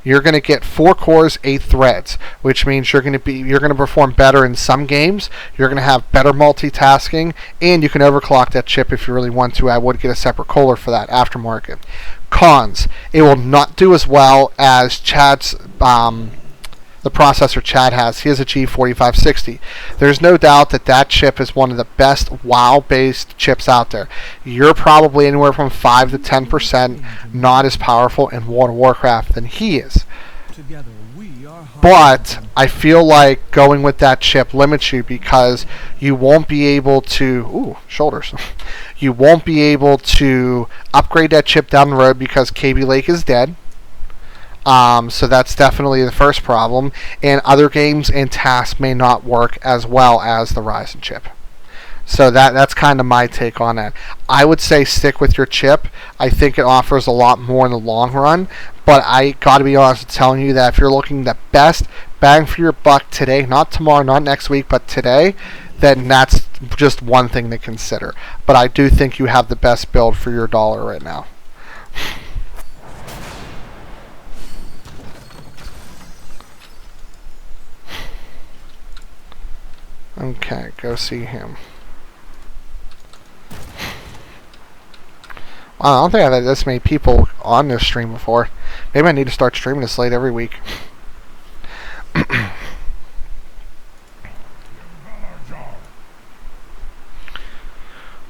You're going to get 4 cores, 8 threads, which means you're going to perform better in some games. You're going to have better multitasking, and you can overclock that chip if you really want to. I would get a separate cooler for that aftermarket. Cons: it will not do as well as Chad's the processor Chad has. He has a G4560. There's no doubt that chip is one of the best WoW-based chips out there. You're probably anywhere from 5 to 10% not as powerful in World of Warcraft than he is. But I feel like going with that chip limits you, because you won't be able to... shoulders. You won't be able to upgrade that chip down the road because KB Lake is dead. So that's definitely the first problem, and other games and tasks may not work as well as the Ryzen chip. So that's kind of my take on that. I would say stick with your chip. I think it offers a lot more in the long run, but I got to be honest with telling you that if you're looking the best bang for your buck today, not tomorrow, not next week, but today, then that's just one thing to consider. But I do think you have the best build for your dollar right now. Okay, go see him. Wow, I don't think I've had this many people on this stream before. Maybe I need to start streaming this late every week.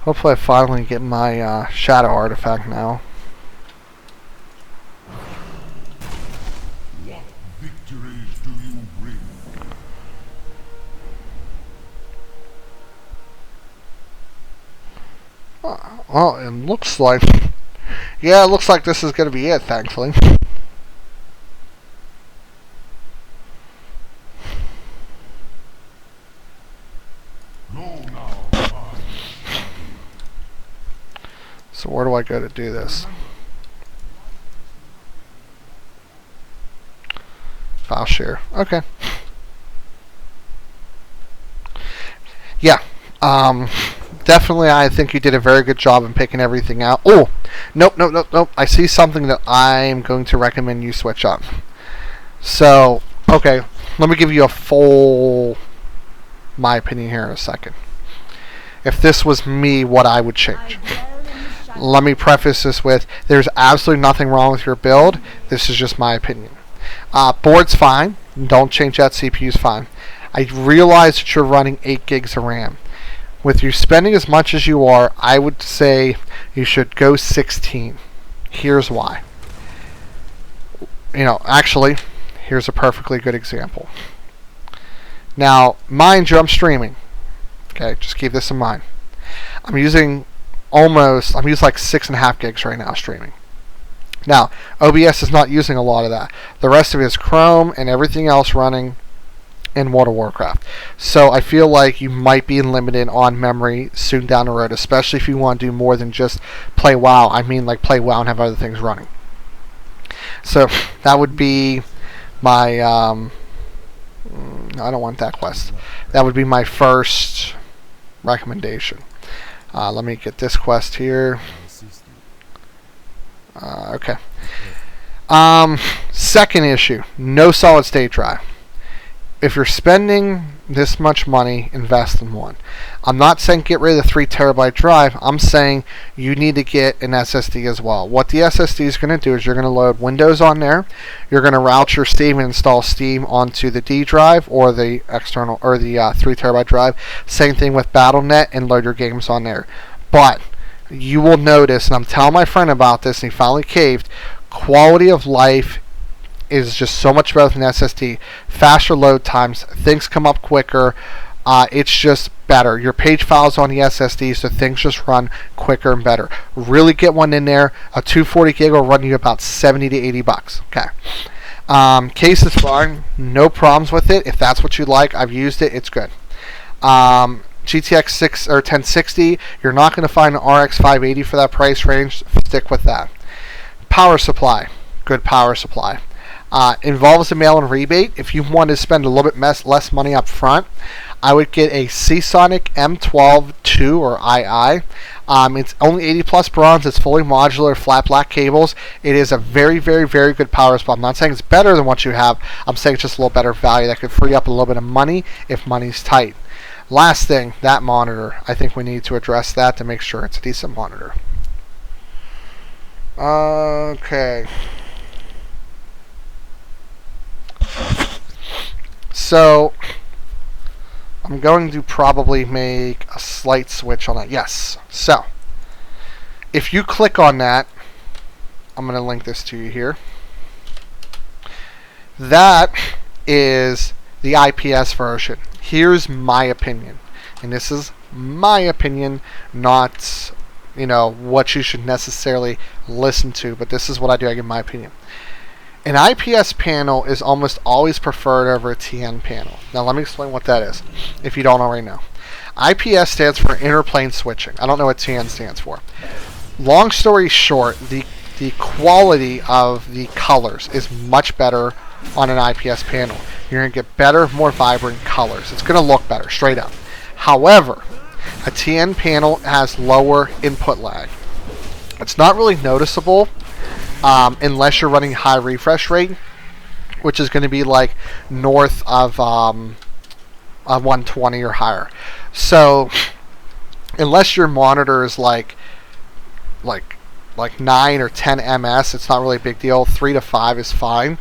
Hopefully I finally get my shadow artifact now. What victories do you bring? Well, it looks like... Yeah, it looks like this is going to be it, thankfully. So where do I go to do this? File share. Okay. Yeah. Definitely, I think you did a very good job in picking everything out. Oh, nope. I see something that I'm going to recommend you switch up. So, okay, let me give you my opinion here in a second. If this was me, what I would change. Let me preface this with, there's absolutely nothing wrong with your build. This is just my opinion. Board's fine. Don't change that. CPU's fine. I realize that you're running 8 gigs of RAM. with you spending as much as you are, I would say you should go 16. Here's why. Actually, here's a perfectly good example. Now, mind you, I'm streaming. Okay, just keep this in mind. I'm using like 6.5 gigs right now streaming. Now, OBS is not using a lot of that. The rest of it is Chrome and everything else running in World of Warcraft. So I feel like you might be limited on memory soon down the road, especially if you want to do more than just play WoW. I mean, like play WoW and have other things running. So that would be my I don't want that quest. That would be my first recommendation. Let me get this quest here. Okay. Second issue, no solid state drive. If you're spending this much money, invest in one. I'm not saying get rid of the 3 terabyte drive. I'm saying you need to get an SSD as well. What the SSD is going to do is you're going to load Windows on there. You're going to route your Steam and install Steam onto the D drive or the external or the 3 terabyte drive. Same thing with Battle.net, and load your games on there. But you will notice, and I'm telling my friend about this, and he finally caved, quality of life is just so much better than SSD. Faster load times, things come up quicker. It's just better. Your page files on the SSD, so things just run quicker and better. Really get one in there. A 240 gig will run you about $70 to $80. Okay. Case is fine. No problems with it. If that's what you like, I've used it. It's good. GTX 6 or 1060. You're not going to find an RX 580 for that price range. Stick with that. Power supply. Good power supply. Involves a mail-in rebate. If you want to spend a little bit less money up front, I would get a Seasonic M12-2 or II. It's only 80 plus bronze. It's fully modular, flat black cables. It is a very, very, very good power supply. I'm not saying it's better than what you have. I'm saying it's just a little better value that could free up a little bit of money if money's tight. Last thing, that monitor. I think we need to address that to make sure it's a decent monitor. Okay. So, I'm going to probably make a slight switch on that. Yes. So, if you click on that, I'm going to link this to you here. That is the IPS version. Here's my opinion. And this is my opinion, not, what you should necessarily listen to. But this is what I do. I give my opinion. An IPS panel is almost always preferred over a TN panel. Now let me explain what that is, if you don't already know. IPS stands for interplane switching. I don't know what TN stands for. Long story short, the quality of the colors is much better on an IPS panel. You're going to get better, more vibrant colors. It's going to look better, straight up. However, a TN panel has lower input lag. It's not really noticeable unless you're running high refresh rate, which is going to be like north of 120 or higher. So unless your monitor is like 9 or 10 ms, it's not really a big deal. 3 to 5 is fine.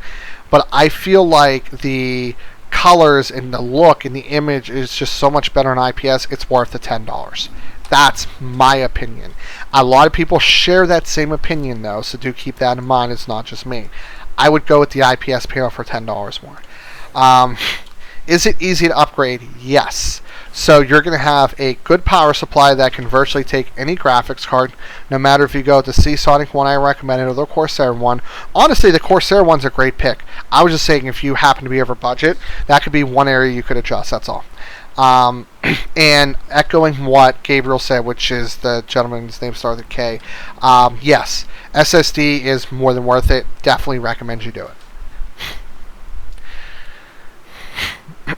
But I feel like the colors and the look and the image is just so much better on IPS, it's worth the $10. That's my opinion. A lot of people share that same opinion, though, so do keep that in mind. It's not just me. I would go with the IPS panel for $10 more. Is it easy to upgrade? Yes. So you're going to have a good power supply that can virtually take any graphics card, no matter if you go with the Seasonic one I recommended or the Corsair one. Honestly, the Corsair one's a great pick. I was just saying if you happen to be over budget, that could be one area you could adjust, that's all. And echoing what Gabriel said, which is the gentleman's name started with K, yes, SSD is more than worth it. Definitely recommend you do it. I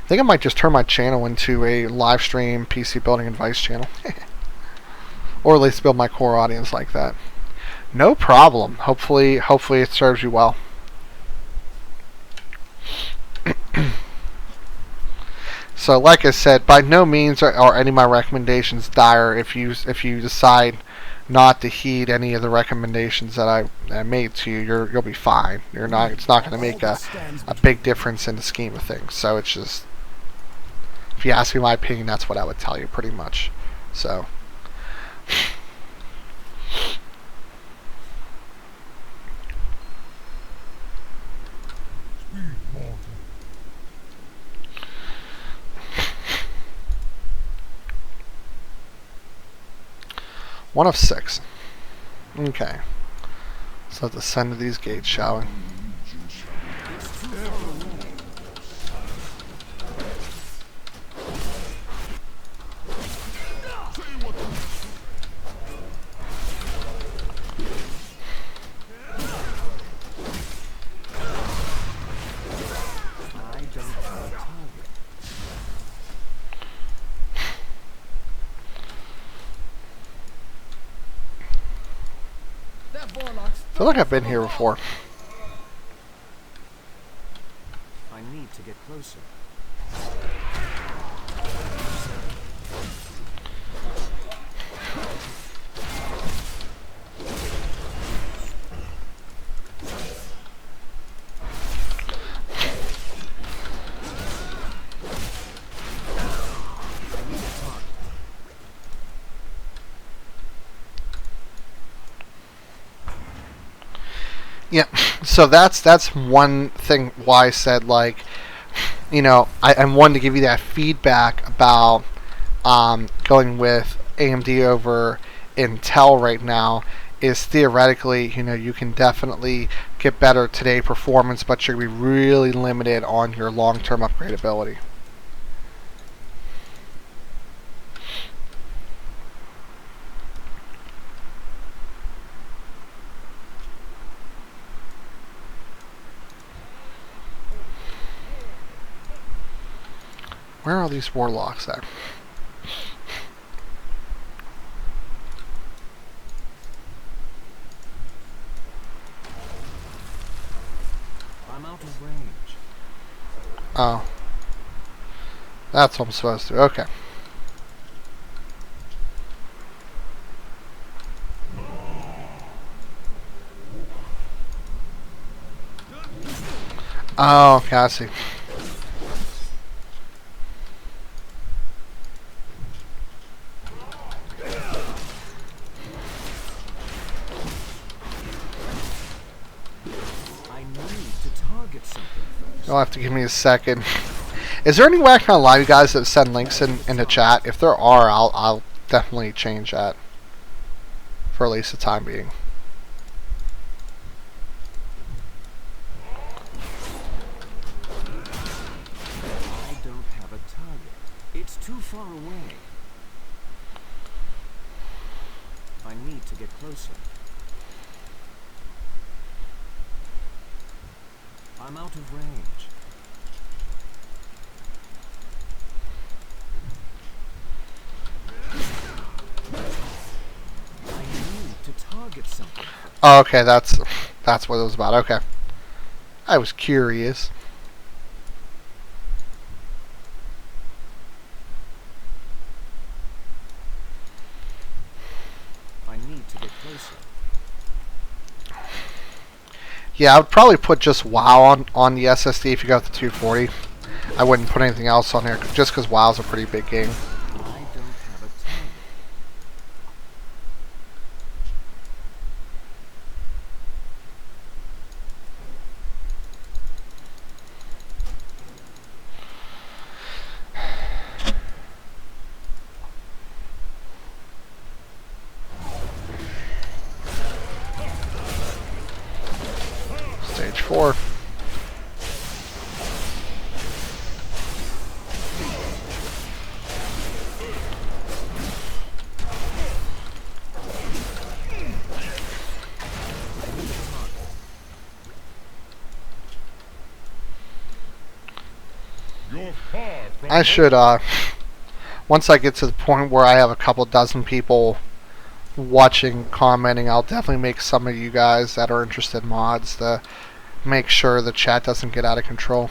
think I might just turn my channel into a live stream PC building advice channel. Or at least build my core audience like that. No problem. Hopefully it serves you well. So like I said, by no means are any of my recommendations dire. If you decide not to heed any of the recommendations that I made to you, you'll be fine. It's not going to make a big difference in the scheme of things. So it's just if you ask me my opinion, that's what I would tell you pretty much. So. Speed mortal. One of 6. Okay. So let's ascend to these gates, shall we? I feel like I've been here before. I need to get closer. Yeah, so that's one thing why I said, like, you know, I'm one to give you that feedback about going with AMD over Intel right now is theoretically, you know, you can definitely get better today performance, but you're going to be really limited on your long-term upgradability. Where are these warlocks at? I'm out of range. Oh. That's what I'm supposed to do. Okay. Oh, okay, I see. I need to target something first. You'll have to give me a second. Is there any way I can allow you guys to send links in the chat? If there are, I'll definitely change that for at least the time being. I don't have a target. It's too far away. I need to get closer. I'm out of range. I need to target something. Oh, okay, that's what it was about. Okay. I was curious. I need to get closer. Yeah, I would probably put just WoW on the SSD if you got the 240. I wouldn't put anything else on here just because WoW's a pretty big game. I don't have a target. Stage 4. You're far from I should, once I get to the point where I have a couple dozen people watching, commenting, I'll definitely make some of you guys that are interested in mods to make sure the chat doesn't get out of control.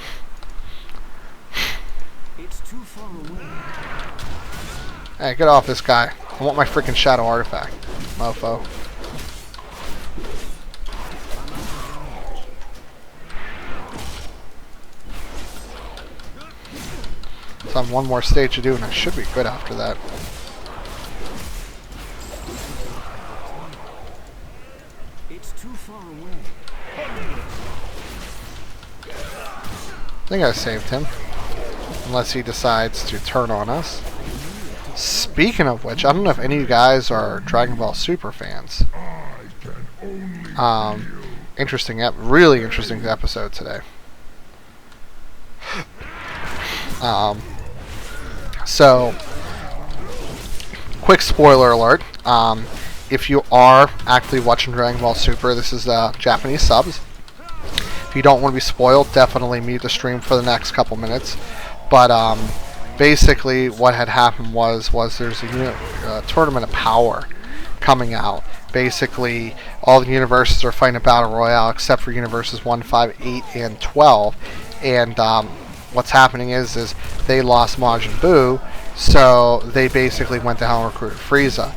It's too far away. Hey, get off this guy. I want my freaking shadow artifact, mofo. So I have one more stage to do, and I should be good after that. It's too far away. I think I saved him. Unless he decides to turn on us. Speaking of which, I don't know if any of you guys are Dragon Ball Super fans. I can only Really interesting episode today. So, quick spoiler alert. If you are actively watching Dragon Ball Super, this is Japanese subs. If you don't want to be spoiled, definitely mute the stream for the next couple minutes. But basically, what had happened was there's a tournament of power coming out. Basically, all the universes are fighting a battle royale except for universes 1, 5, 8, and 12. And what's happening is they lost Majin Buu, so they basically went down and recruited Frieza.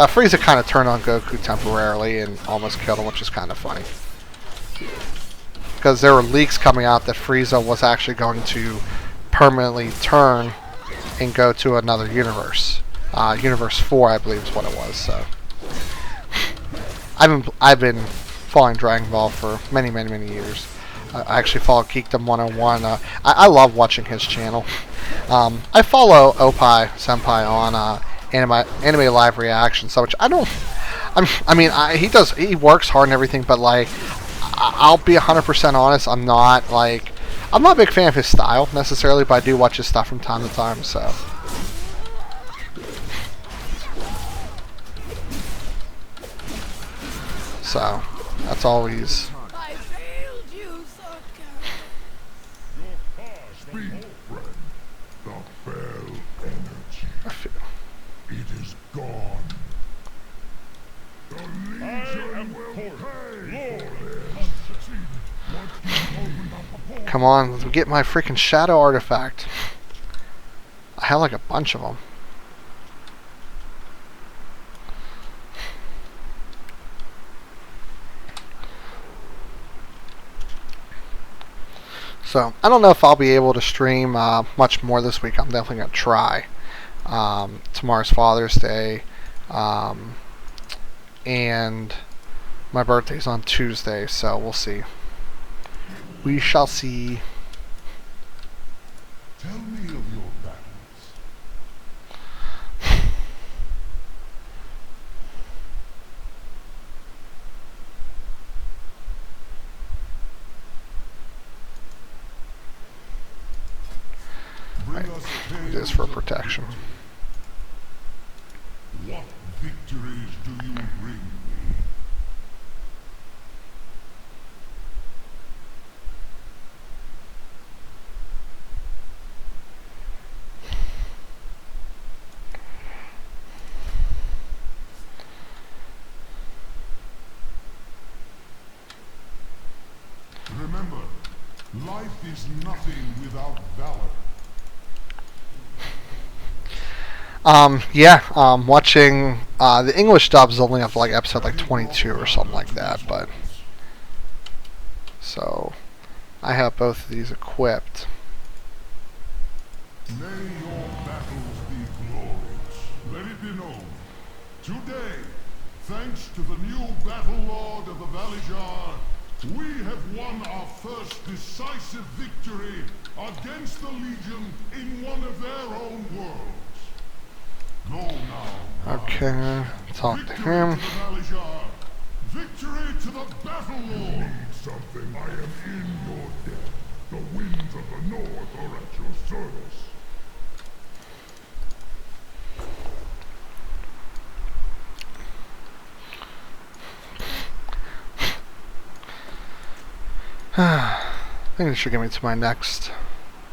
Frieza kind of turned on Goku temporarily and almost killed him, which is kind of funny. Because there were leaks coming out that Frieza was actually going to permanently turn and go to another universe. Universe 4, I believe, is what it was. So I've been following Dragon Ball for many years. I actually follow Geekdom 101. I love watching his channel. I follow Opie Senpai on anime live reaction. So which he works hard and everything, but like I'll be 100% honest. I'm not a big fan of his style necessarily, but I do watch his stuff from time to time. So that's always. I failed you, Sokka. speak, friend. The Bell energy. It is gone. The Legion will pay for this. Once you opened up a portal, Come on, let's get my freaking shadow artifact. I have like a bunch of them. So, I don't know if I'll be able to stream much more this week. I'm definitely going to try. Tomorrow's Father's Day. And my birthday's on Tuesday, so we'll see. We shall see. tell me of your battles. Bring us a tale It is for of protection. What victories do you bring me? Remember, life is nothing without valor. Watching the English dubs only up like episode like 22 or something like that, but so I have both of these equipped. May your battles be glorious. Let it be known. Today, thanks to the new Battle Lord of the Valijar, we have won our first decisive victory against the Legion in one of their own worlds. Go now. Okay, talk to Victory him. to the Valijar. Victory to the Battle Lord. Need something, I am in your debt. The winds of the north are at your service. I think it should get me to my next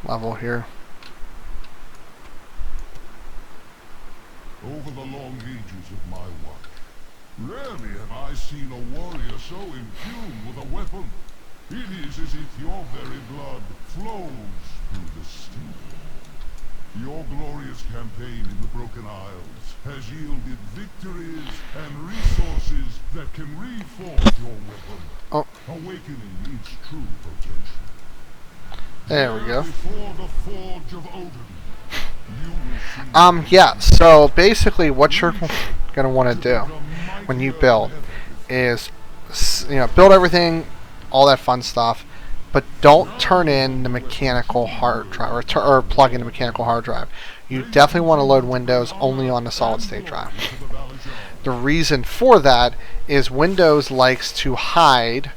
level here. Over the long ages of my watch, rarely have I seen a warrior so in tune with a weapon. It is as if your very blood flows through the steel. Your glorious campaign in the Broken Isles has yielded victories and resources that can reforge your weapon, awakening its true potential. There we go. Before the forge of Odin, You will see Yeah, so basically what you're going to want to do when you build is, build everything, all that fun stuff, but don't turn in the mechanical hard drive or plug in the mechanical hard drive. You definitely want to load Windows only on the solid state drive. The reason for that is Windows likes to hide,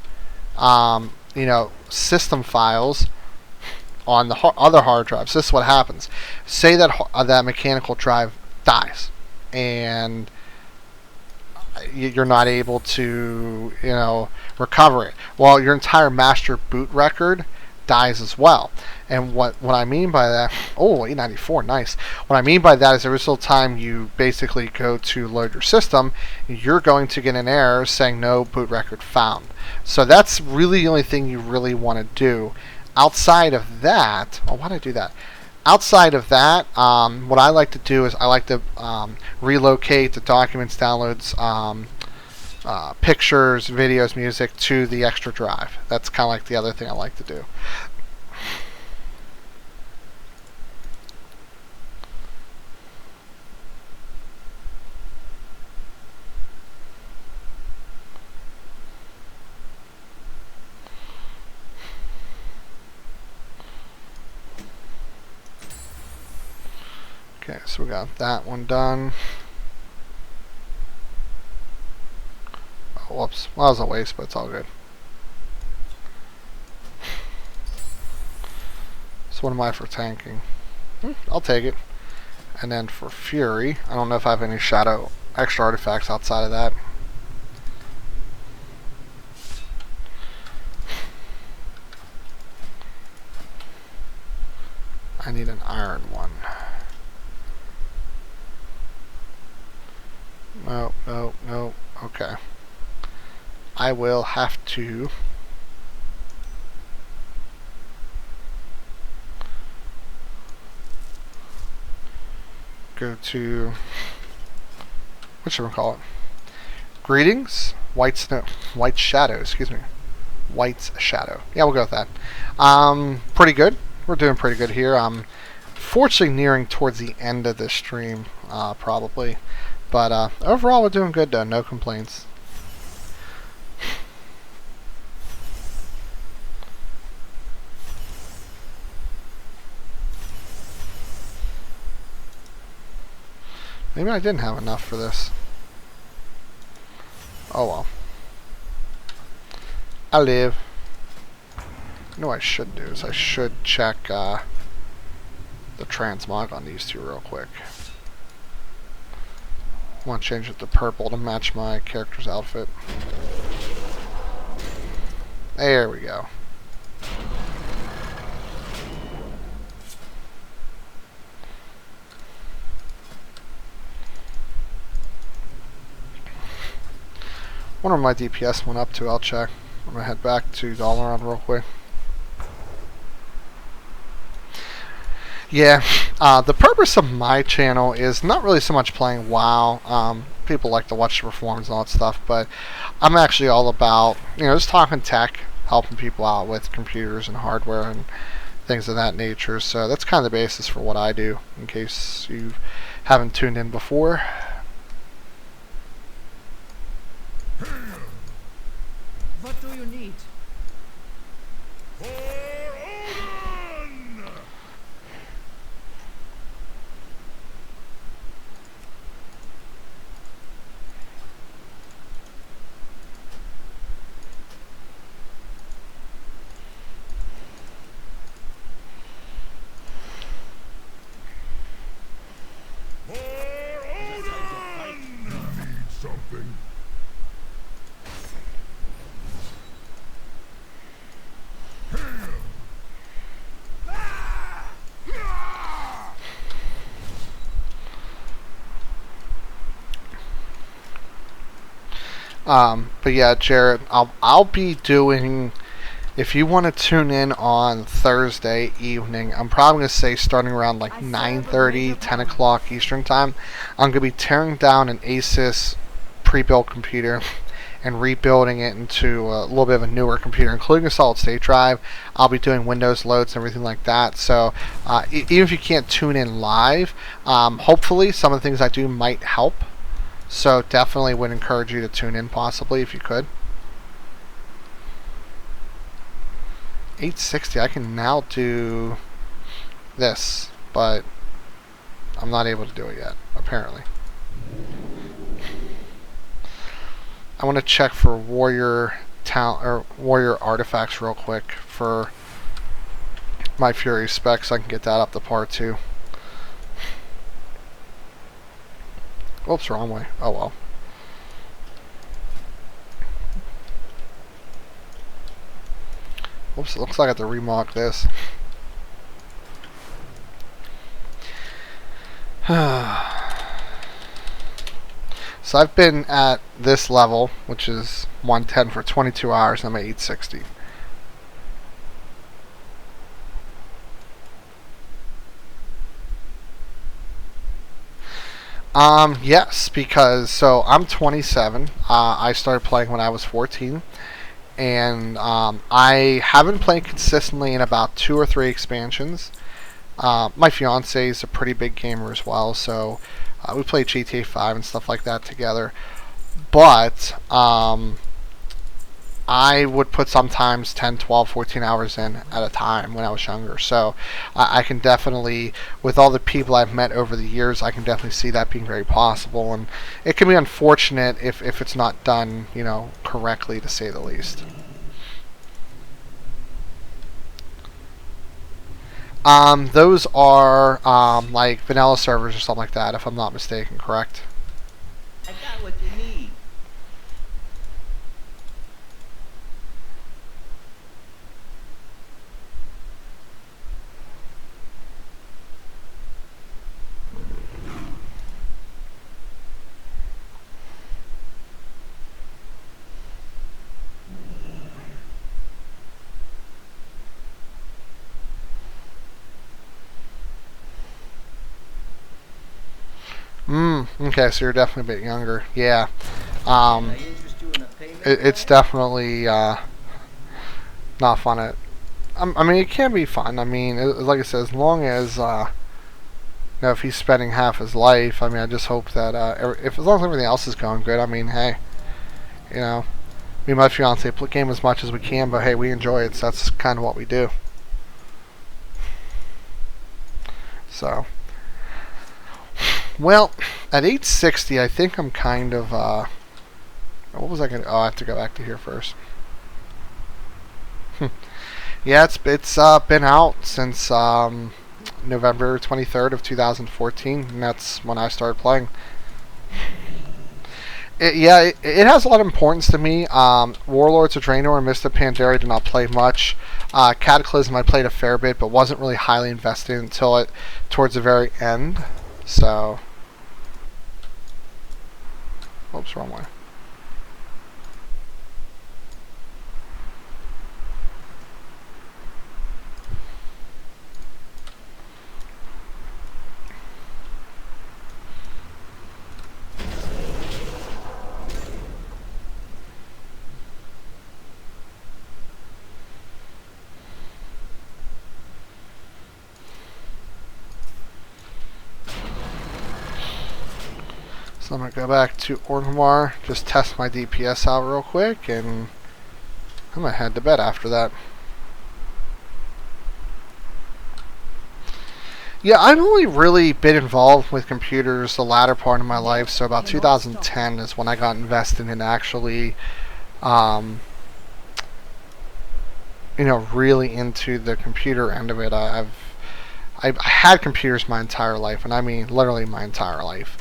system files on the other hard drives. This is what happens. Say that that mechanical drive dies, and you're not able to, recover it. Well, your entire master boot record dies as well. And what I mean by that, 894, nice. What I mean by that is every single time you basically go to load your system, you're going to get an error saying no boot record found. So that's really the only thing you really want to do. Outside of that, why did I do that? Outside of that, what I like to do is I like to relocate the documents, downloads, pictures, videos, music to the extra drive. That's kind of like the other thing I like to do. Okay, so we got that one done. Oh, whoops. Well, that was a waste, but it's all good. So what am I for tanking? I'll take it. And then for Fury, I don't know if I have any shadow extra artifacts outside of that. I need an iron one. No. Okay. I will have to go to, what should we call it? Greetings, White Shadow. Excuse me, White's Shadow. Yeah, we'll go with that. Pretty good. We're doing pretty good here. I'm fortunately nearing towards the end of this stream, probably. But overall, we're doing good, though. No complaints. Maybe I didn't have enough for this. Oh well. I live. You know what I should do is I should check the transmog on these two real quick. I want to change it to purple to match my character's outfit. There we go. Wonder if my DPS went up to. I'll check. I'm gonna head back to Dalaran real quick. Yeah, the purpose of my channel is not really so much playing WoW. People like to watch the performance and all that stuff, but I'm actually all about, just talking tech, helping people out with computers and hardware and things of that nature. So that's kind of the basis for what I do, in case you haven't tuned in before. What do you need? something. But yeah, Jared, I'll be doing, if you want to tune in on Thursday evening, I'm probably going to say starting around like 9:30, 10 o'clock Eastern time, I'm going to be tearing down an Asus pre-built computer and rebuilding it into a little bit of a newer computer, including a solid state drive. I'll be doing Windows loads and everything like that. So even if you can't tune in live, hopefully some of the things I do might help. So definitely would encourage you to tune in possibly if you could. 860, I can now do this, but I'm not able to do it yet, apparently. I want to check for warrior talent or warrior artifacts real quick for my Fury specs so I can get that up to par too. Oops, wrong way. Oh well. Oops, it looks like I have to remark this. So I've been at this level, which is 110 for 22 hours, and I'm at 860. Yes, because so I'm 27. I started playing when I was 14, and I haven't played consistently in about 2 or 3 expansions. My fiance is a pretty big gamer as well, so we play GTA 5 and stuff like that together. But I would put sometimes 10, 12, 14 hours in at a time when I was younger. So I can definitely, with all the people I've met over the years, I can definitely see that being very possible. And it can be unfortunate if it's not done, you know, correctly, to say the least. Those are like vanilla servers or something like that, if I'm not mistaken, correct? I got what you need. Okay, so you're definitely a bit younger. Yeah. Can I interest you in a payment It's plan? definitely not fun. I mean, it can be fun. I mean, like I said, as long as you know, if he's spending half his life, I mean, I just hope that if as long as everything else is going good, I mean, hey, you know, me and my fiance play game as much as we can, but hey, we enjoy it. So that's kind of what we do. So, well, at 860, I think I'm kind of what was I gonna? Oh, I have to go back to here first. Yeah, it's been out since November 23rd of 2014, and that's when I started playing. It has a lot of importance to me. Warlords of Draenor and Mist of Pandaria did not play much. Cataclysm I played a fair bit, but wasn't really highly invested until towards the very end. So, oops, wrong way. So I'm going to go back to Orgrimmar, just test my DPS out real quick, and I'm going to head to bed after that. Yeah, I've only really been involved with computers the latter part of my life, so about 2010 is when I got invested in actually, you know, really into the computer end of it. I've had computers my entire life, and I mean literally my entire life.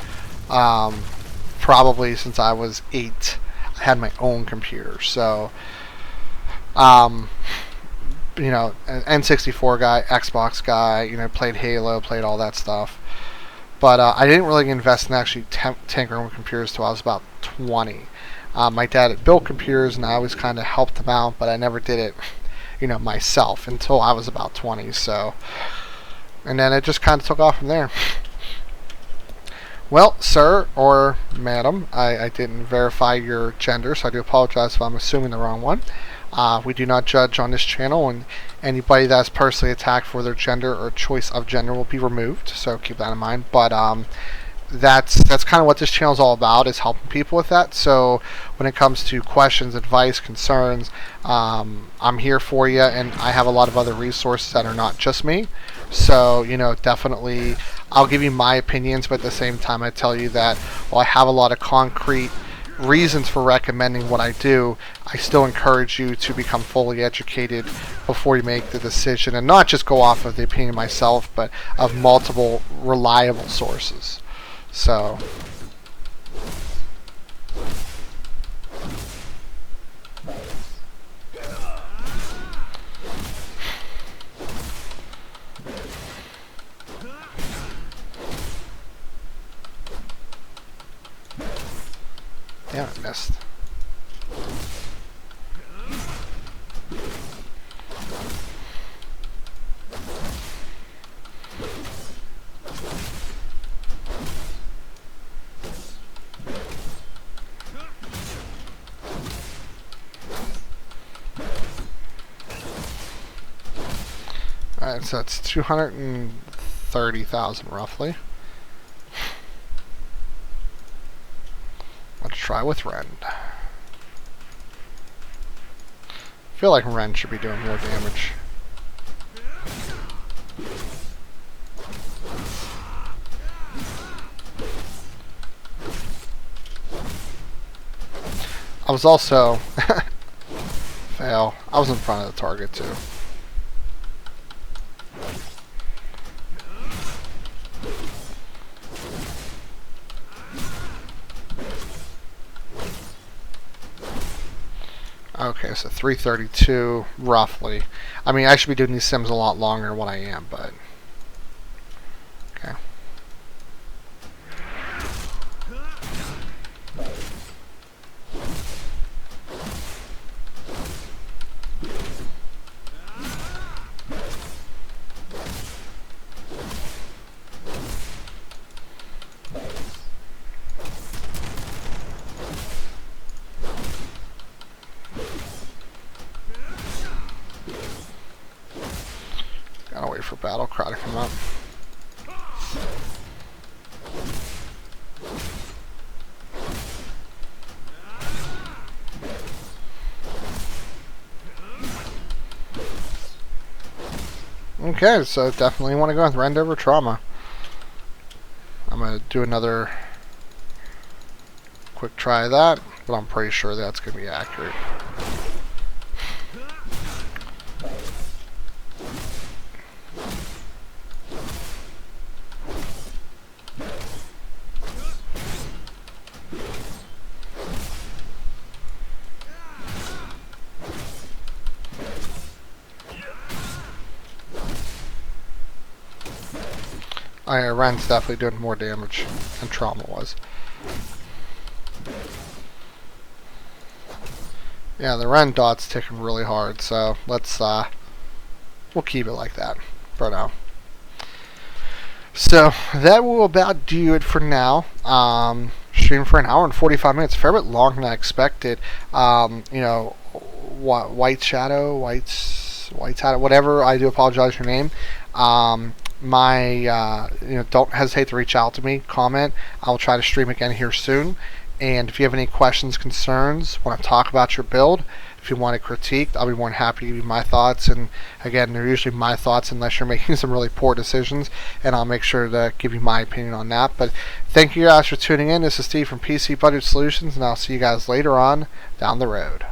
Probably since I was 8, I had my own computer. So, you know, an N64 guy, Xbox guy, you know, played Halo, played all that stuff. But I didn't really invest in actually tinkering with computers till I was about 20. My dad had built computers, and I always kind of helped him out, but I never did it, you know, myself until I was about 20. So, and then it just kind of took off from there. Well, sir or madam, I didn't verify your gender, so I do apologize if I'm assuming the wrong one. We do not judge on this channel, and anybody that's personally attacked for their gender or choice of gender will be removed, so keep that in mind. But that's kind of what this channel is all about, is helping people with that. So when it comes to questions, advice, concerns, I'm here for you, and I have a lot of other resources that are not just me. So, you know, definitely I'll give you my opinions, but at the same time I tell you that while I have a lot of concrete reasons for recommending what I do, I still encourage you to become fully educated before you make the decision, and not just go off of the opinion of myself, but of multiple reliable sources. So yeah, I missed. Alright, so that's 230,000 roughly. Let's try with Rend. I feel like Rend should be doing more damage. I was also fail. I was in front of the target too. Okay, so 332 roughly. I mean, I should be doing these sims a lot longer than what I am, but okay. Gotta wait for battle cry to come up. Okay, so definitely want to go with Rend over Trauma. I'm going to do another quick try of that, but I'm pretty sure that's going to be accurate. Oh yeah, Ren's definitely doing more damage than Trauma was. Yeah, the Ren dot's ticking really hard, so let's we'll keep it like that for now. So that will about do it for now. Stream for an hour and 45 minutes, a fair bit longer than I expected. You know, White Shadow, whatever. I do apologize for your name. You know, don't hesitate to reach out to me, comment. I'll try to stream again here soon. And if you have any questions, concerns, want to talk about your build, if you want to critique, I'll be more than happy to give you my thoughts. And again, they're usually my thoughts unless you're making some really poor decisions, and I'll make sure to give you my opinion on that. But thank you guys for tuning in. This is Steve from PC Budget Solutions, and I'll see you guys later on down the road.